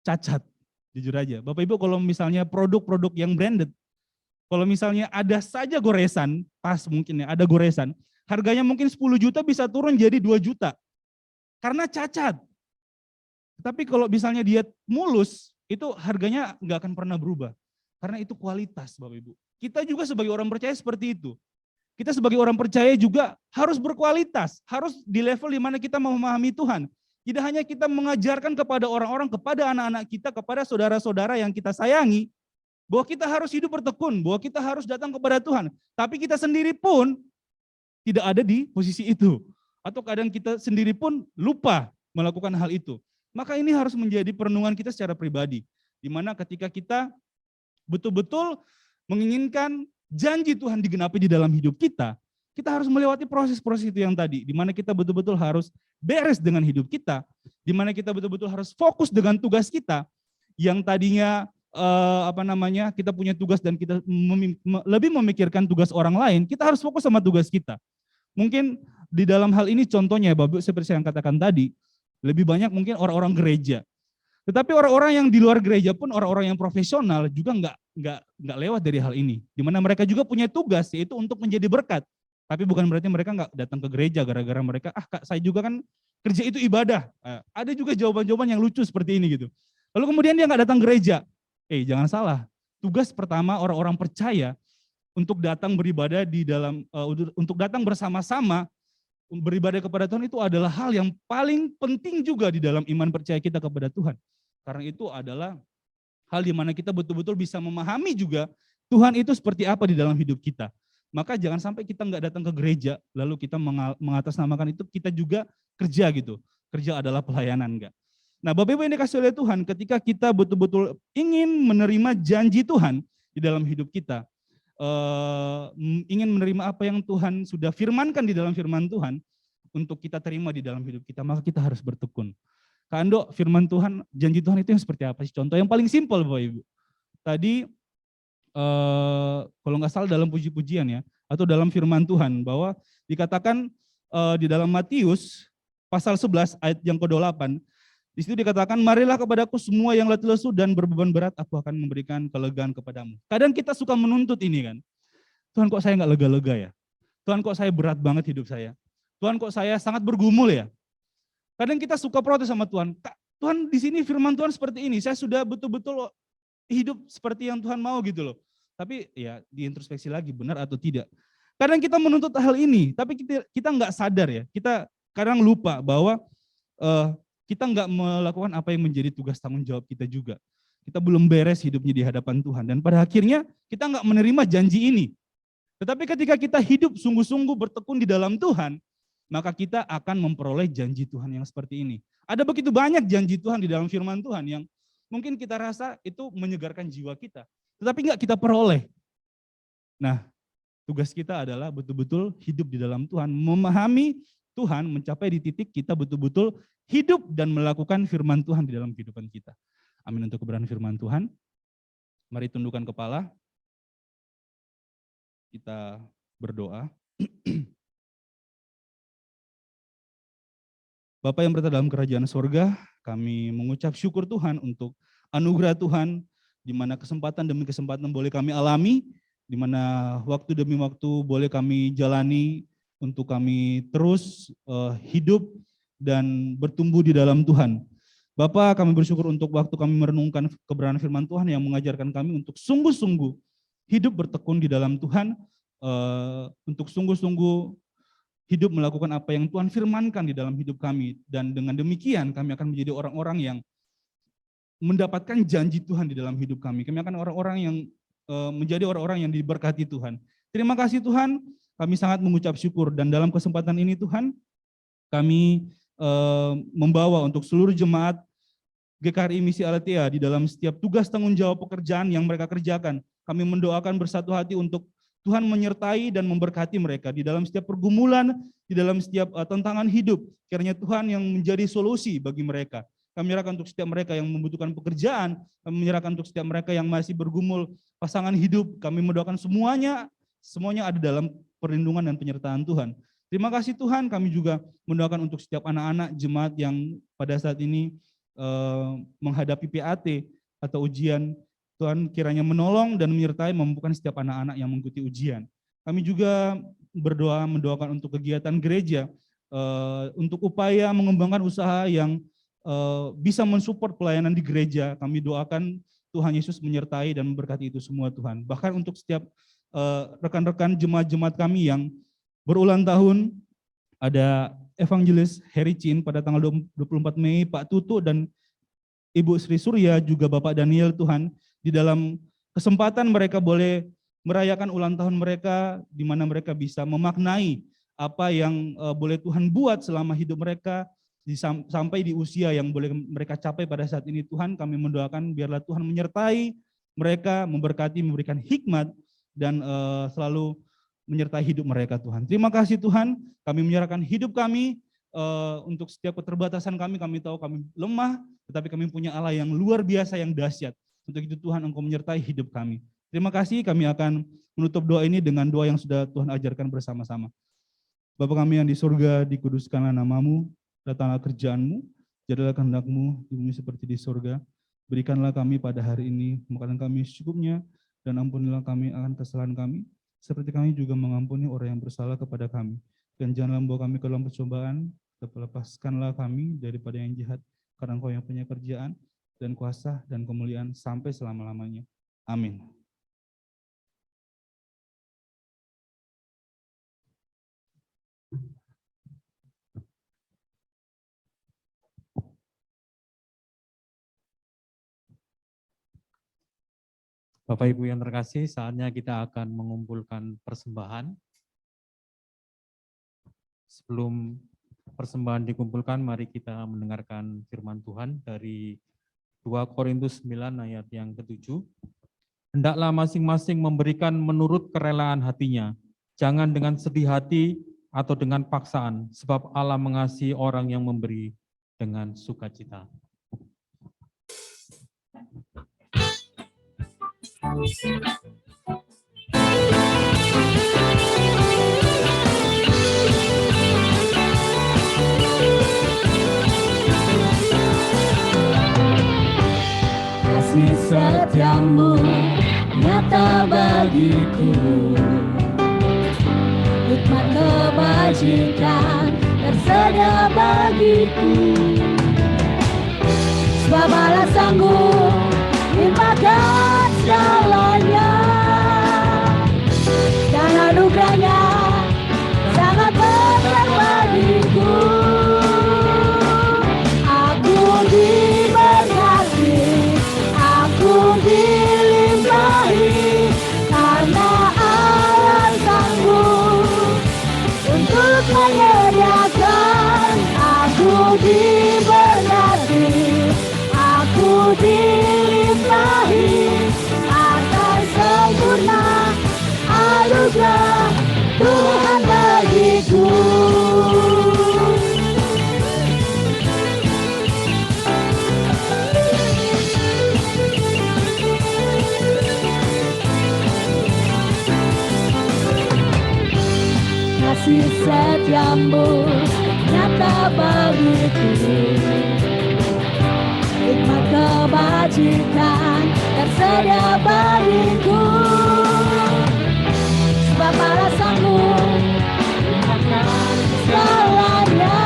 cacat. Jujur aja. Bapak Ibu kalau misalnya produk-produk yang branded, kalau misalnya ada saja goresan, pas mungkin ya ada goresan, harganya mungkin 10 juta bisa turun jadi 2 juta. Karena cacat. Tapi kalau misalnya dia mulus, itu harganya nggak akan pernah berubah. Karena itu kualitas Bapak Ibu. Kita juga sebagai orang percaya seperti itu. Kita sebagai orang percaya juga harus berkualitas, harus di level di mana kita memahami Tuhan. Tidak hanya kita mengajarkan kepada orang-orang, kepada anak-anak kita, kepada saudara-saudara yang kita sayangi, bahwa kita harus hidup bertekun, bahwa kita harus datang kepada Tuhan. Tapi kita sendiri pun tidak ada di posisi itu. Atau kadang kita sendiri pun lupa melakukan hal itu. Maka ini harus menjadi perenungan kita secara pribadi. Di mana ketika kita betul-betul menginginkan janji Tuhan digenapi di dalam hidup kita, kita harus melewati proses-proses itu yang tadi, di mana kita betul-betul harus beres dengan hidup kita, di mana kita betul-betul harus fokus dengan tugas kita, yang tadinya kita punya tugas dan kita lebih memikirkan tugas orang lain, kita harus fokus sama tugas kita. Mungkin di dalam hal ini contohnya, Bapak, seperti yang katakan tadi, lebih banyak mungkin orang-orang gereja. Tetapi orang-orang yang di luar gereja pun, orang-orang yang profesional juga nggak lewat dari hal ini, di mana mereka juga punya tugas, yaitu untuk menjadi berkat. Tapi bukan berarti mereka nggak datang ke gereja gara-gara mereka, Kak saya juga kan kerja itu ibadah. Ada juga jawaban-jawaban yang lucu seperti ini gitu. Lalu kemudian dia nggak datang gereja. Jangan salah, tugas pertama orang-orang percaya untuk datang beribadah di dalam, untuk datang bersama-sama beribadah kepada Tuhan itu adalah hal yang paling penting juga di dalam iman percaya kita kepada Tuhan. Karena itu adalah hal di mana kita betul-betul bisa memahami juga Tuhan itu seperti apa di dalam hidup kita. Maka jangan sampai kita nggak datang ke gereja, lalu kita mengatasnamakan itu kita juga kerja gitu. Kerja adalah pelayanan enggak. Nah Bapak Ibu yang dikasih oleh Tuhan, ketika kita betul-betul ingin menerima janji Tuhan di dalam hidup kita, ingin menerima apa yang Tuhan sudah firmankan di dalam firman Tuhan, untuk kita terima di dalam hidup kita, maka kita harus bertekun. Kak Ando, firman Tuhan, janji Tuhan itu yang seperti apa sih? Contoh yang paling simpel Bapak Ibu. Tadi, kalau nggak salah dalam puji-pujian ya, atau dalam firman Tuhan, bahwa dikatakan di dalam Matius pasal 11 ayat yang ke-8, di situ dikatakan, marilah kepadaku semua yang letih lesu dan berbeban berat, aku akan memberikan kelegaan kepadamu. Kadang kita suka menuntut ini kan, Tuhan kok saya nggak lega-lega ya, Tuhan kok saya berat banget hidup saya, Tuhan kok saya sangat bergumul ya. Kadang kita suka protes sama Tuhan, Tuhan di sini firman Tuhan seperti ini, saya sudah betul-betul hidup seperti yang Tuhan mau gitu loh. Tapi ya diintrospeksi lagi benar atau tidak. Kadang kita menuntut hal ini, tapi kita nggak sadar ya, kita kadang lupa bahwa kita nggak melakukan apa yang menjadi tugas tanggung jawab kita juga. Kita belum beres hidupnya di hadapan Tuhan. Dan pada akhirnya kita nggak menerima janji ini. Tetapi ketika kita hidup sungguh-sungguh bertekun di dalam Tuhan, maka kita akan memperoleh janji Tuhan yang seperti ini. Ada begitu banyak janji Tuhan di dalam firman Tuhan yang mungkin kita rasa itu menyegarkan jiwa kita, tetapi enggak kita peroleh. Nah, tugas kita adalah betul-betul hidup di dalam Tuhan, memahami Tuhan, mencapai di titik kita betul-betul hidup dan melakukan firman Tuhan di dalam kehidupan kita. Amin untuk kebenaran firman Tuhan. Mari tundukkan kepala. Kita berdoa. Bapa yang berada dalam kerajaan sorga, kami mengucap syukur Tuhan untuk anugerah Tuhan, di mana kesempatan demi kesempatan boleh kami alami, di mana waktu demi waktu boleh kami jalani untuk kami terus hidup dan bertumbuh di dalam Tuhan. Bapa, kami bersyukur untuk waktu kami merenungkan kebenaran firman Tuhan yang mengajarkan kami untuk sungguh-sungguh hidup bertekun di dalam Tuhan, untuk sungguh-sungguh hidup melakukan apa yang Tuhan firmankan di dalam hidup kami. Dan dengan demikian kami akan menjadi orang-orang yang mendapatkan janji Tuhan di dalam hidup kami. Kami akan orang-orang yang menjadi orang-orang yang diberkati Tuhan. Terima kasih Tuhan, kami sangat mengucap syukur. Dan dalam kesempatan ini Tuhan, kami membawa untuk seluruh jemaat GKRI Misi Aletheia di dalam setiap tugas tanggung jawab pekerjaan yang mereka kerjakan. Kami mendoakan bersatu hati untuk Tuhan menyertai dan memberkati mereka di dalam setiap pergumulan, di dalam setiap tantangan hidup. Kiranya Tuhan yang menjadi solusi bagi mereka. Kami menyerahkan untuk setiap mereka yang membutuhkan pekerjaan, kami menyerahkan untuk setiap mereka yang masih bergumul pasangan hidup. Kami mendoakan semuanya ada dalam perlindungan dan penyertaan Tuhan. Terima kasih Tuhan, kami juga mendoakan untuk setiap anak-anak jemaat yang pada saat ini menghadapi PAT atau ujian. Tuhan kiranya menolong dan menyertai memampukan setiap anak-anak yang mengikuti ujian. Kami juga mendoakan untuk kegiatan gereja, untuk upaya mengembangkan usaha yang bisa mensupport pelayanan di gereja. Kami doakan Tuhan Yesus menyertai dan memberkati itu semua Tuhan. Bahkan untuk setiap rekan-rekan jemaat-jemaat kami yang berulang tahun, ada Evangelis Heri Chin pada tanggal 24 Mei, Pak Tutu dan Ibu Sri Surya, juga Bapak Daniel Tuhan, di dalam kesempatan mereka boleh merayakan ulang tahun mereka, di mana mereka bisa memaknai apa yang boleh Tuhan buat selama hidup mereka, sampai di usia yang boleh mereka capai pada saat ini. Tuhan, kami mendoakan biarlah Tuhan menyertai mereka, memberkati, memberikan hikmat, dan selalu menyertai hidup mereka Tuhan. Terima kasih Tuhan, kami menyerahkan hidup kami untuk setiap keterbatasan kami tahu kami lemah, tetapi kami punya Allah yang luar biasa, yang dahsyat. Untuk itu Tuhan, Engkau menyertai hidup kami. Terima kasih, kami akan menutup doa ini dengan doa yang sudah Tuhan ajarkan bersama-sama. Bapa kami yang di surga, dikuduskanlah nama-Mu, datanglah kerjaan-Mu, jadilah kehendak-Mu di bumi seperti di surga. Berikanlah kami pada hari ini makanan kami secukupnya, dan ampunilah kami akan kesalahan kami, seperti kami juga mengampuni orang yang bersalah kepada kami. Dan janganlah membawa kami ke dalam percobaan, tetapi lepaskanlah kami daripada yang jahat, karena Engkau yang punya kerjaan, dan kuasa, dan kemuliaan sampai selama-lamanya. Amin. Bapak Ibu yang terkasih, saatnya kita akan mengumpulkan persembahan. Sebelum persembahan dikumpulkan, mari kita mendengarkan firman Tuhan dari 2 Korintus 9 ayat yang ke-7. Hendaklah masing-masing memberikan menurut kerelaan hatinya, jangan dengan sedih hati atau dengan paksaan, sebab Allah mengasihi orang yang memberi dengan sukacita. Kasih setiamu nyata bagiku, hikmat kebajikan tersedia bagiku. Sebab Allah sanggup limpahkan segalanya, dan anugerahnya sangat besar bagiku. Aku diberkati, aku dilimpahi, karena Allah nyata bagiku. Hikmat kebajikan tersedia bagiku. Sebab alasanmu segalanya,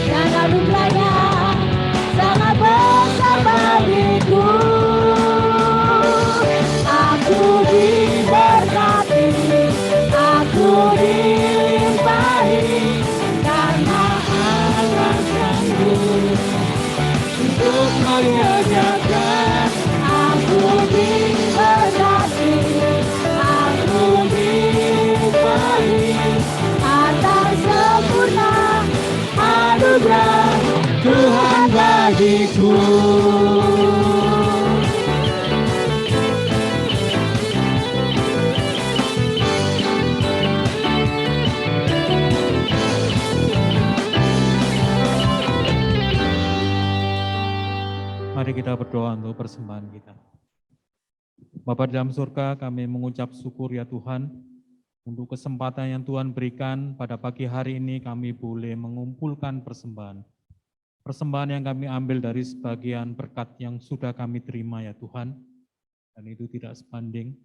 dan anugerahnya sangat besar bagiku. Aku diberkati, aku dilimpahi, karena Allah sanggup untuk menyediakan. Aku diberkati, aku dilimpahi, atas sempurna anugerah Tuhan bagiku. Mari kita berdoa untuk persembahan kita. Bapa di dalam surga, kami mengucap syukur ya Tuhan, untuk kesempatan yang Tuhan berikan pada pagi hari ini kami boleh mengumpulkan persembahan. Persembahan yang kami ambil dari sebagian berkat yang sudah kami terima ya Tuhan, dan itu tidak sebanding.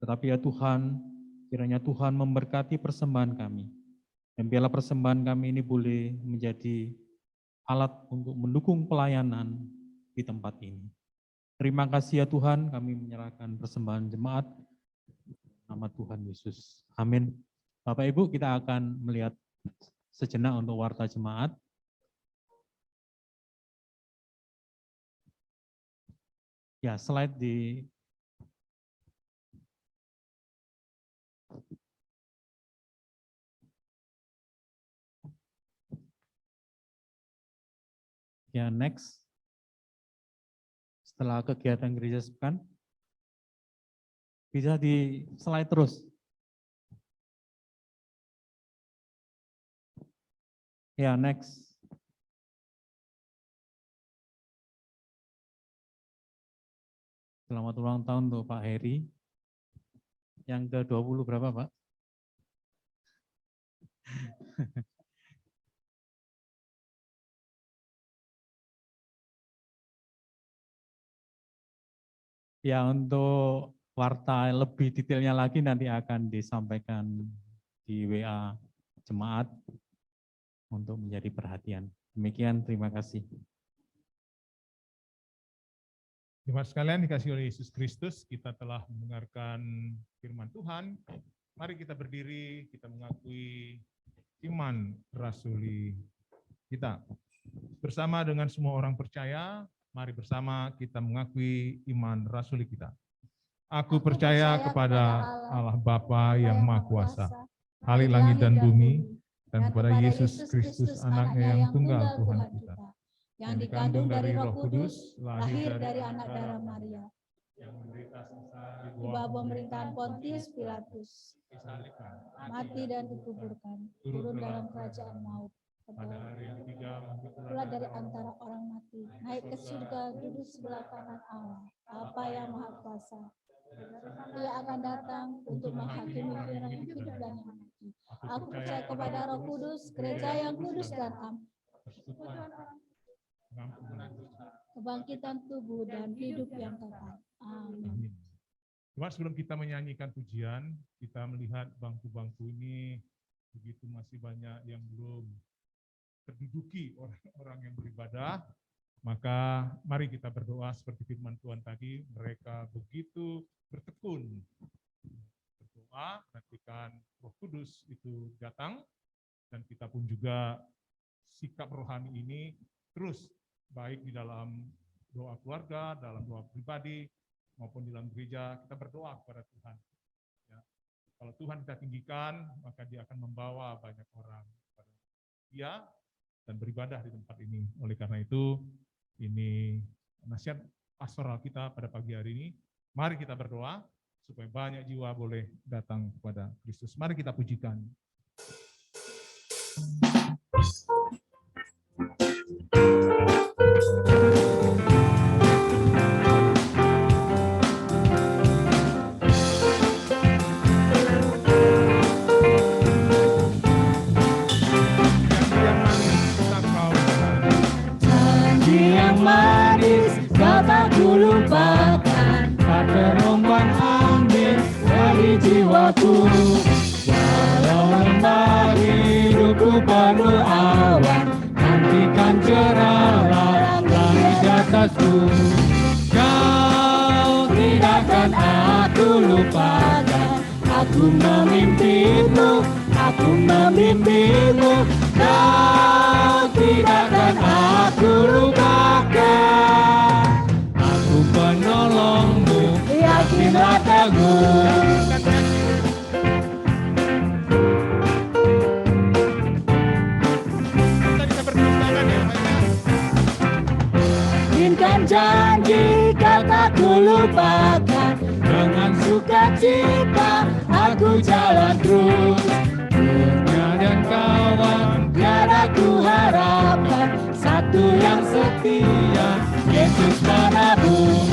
Tetapi ya Tuhan, kiranya Tuhan memberkati persembahan kami, dan biarlah persembahan kami ini boleh menjadi alat untuk mendukung pelayanan di tempat ini. Terima kasih ya Tuhan, kami menyerahkan persembahan jemaat nama Tuhan Yesus. Amin. Bapak Ibu, kita akan melihat sejenak untuk warta jemaat. Ya, slide di ya, next. Setelah kegiatan gereja sepekan, bisa di slide terus. Ya, next. Selamat ulang tahun untuk Pak Heri. Yang ke-20 berapa, Pak? Ya, untuk warta lebih detailnya lagi nanti akan disampaikan di WA jemaat untuk menjadi perhatian. Demikian, terima kasih. Jemaat sekalian dikasihi oleh Yesus Kristus, kita telah mendengarkan firman Tuhan. Mari kita berdiri, kita mengakui iman rasuli kita. Bersama dengan semua orang percaya, mari bersama kita mengakui iman rasuli kita. Aku percaya kepada Allah Bapa yang Maha Kuasa, Khalik langit dan bumi, dan kepada Yesus Kristus, Anaknya yang tunggal Tuhan kita, yang dikandung dari Roh Kudus, lahir dari anak darah Maria, yang menderita sengsara di bawah pemerintahan Pontius Pilatus, disalibkan, mati dan dikuburkan, turun dalam kerajaan maut. pada hari yang ketiga Pula dari antara orang mati, naik ke surga, duduk sebelah kanan Allah, Bapa yang Maha Kuasa. Ia akan datang untuk menghakimi orang yang hidup dan yang mati. Aku percaya kepada Roh Kudus, gereja yang kudus dan am, kebangkitan tubuh dan hidup yang kekal. Amin. Cuma sebelum kita menyanyikan pujian, kita melihat bangku-bangku ini begitu masih banyak yang belum terduduki orang-orang yang beribadah, maka mari kita berdoa seperti firman Tuhan tadi, mereka begitu bertekun berdoa, nantikan Roh Kudus itu datang, dan kita pun juga sikap rohani ini terus baik di dalam doa keluarga, dalam doa pribadi, maupun di dalam gereja, kita berdoa kepada Tuhan. Ya. Kalau Tuhan kita tinggikan, maka Dia akan membawa banyak orang kepada Dia dan beribadah di tempat ini. Oleh karena itu, ini nasihat pastoral kita pada pagi hari ini. Mari kita berdoa supaya banyak jiwa boleh datang kepada Kristus. Mari kita pujikan. penuh awan, nantikan cerahlah langit di atasku. Kau tidak akan aku lupakan, aku memimpinmu, aku memimpinmu. Kau tidak akan aku lupakan, aku penolongmu, yakinlah teguh. Inginkan janji kataku lupakan, dengan sukacita aku jalan terus. Dunia dan kawan tiada ku harapkan, satu yang setia, Yesus menabung.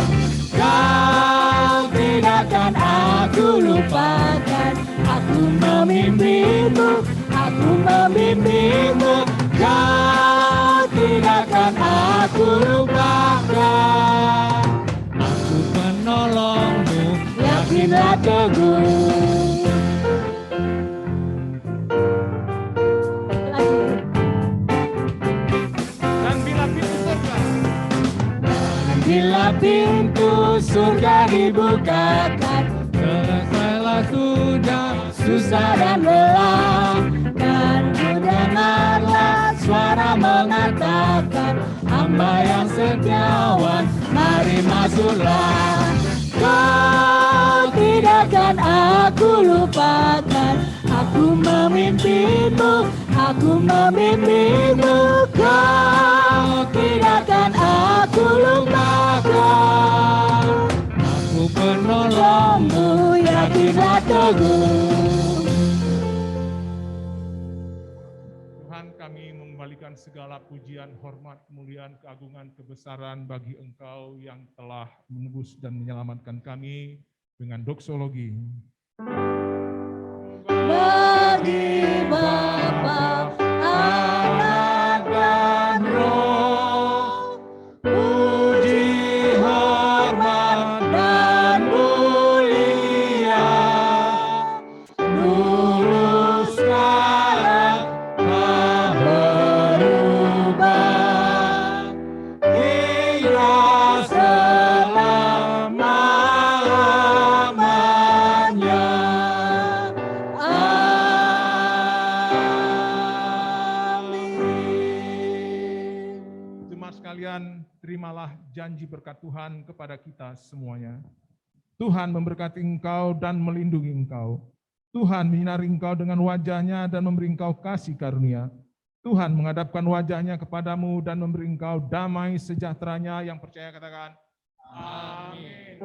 Kau tidak akan aku lupakan, aku memimpinmu, aku memimpinmu. Kau tidak akan aku lupakan, aku penolongmu, yakinlah teguh. Bila pintu surga dibukakan, selesailah sudah susah dan lelah, dan ku dengarlah suara mengatakan, hamba yang setiawan, mari masuklah. Kau tidak akan aku lupakan, aku memimpinmu, aku memimpinmu. Kau tidak akan aku lupakan, aku penolongmu, yakinlah teguh. Tuhan, kami mengembalikan segala pujian, hormat, kemuliaan, keagungan, kebesaran bagi Engkau yang telah menebus dan menyelamatkan kami dengan doksologi. Bagi Bapa, Anak dan Roh, puji, hormat dan mulia, dulu sekarang tak berubah, hingga selama-lamanya. Jemaat sekalian, terimalah janji berkat Tuhan kepada kita semuanya. Tuhan memberkati engkau dan melindungi engkau. Tuhan menyinari engkau dengan wajahnya dan memberi engkau kasih karunia. Tuhan menghadapkan wajahnya kepadamu dan memberi engkau damai sejahteranya. Yang percaya katakan, amin.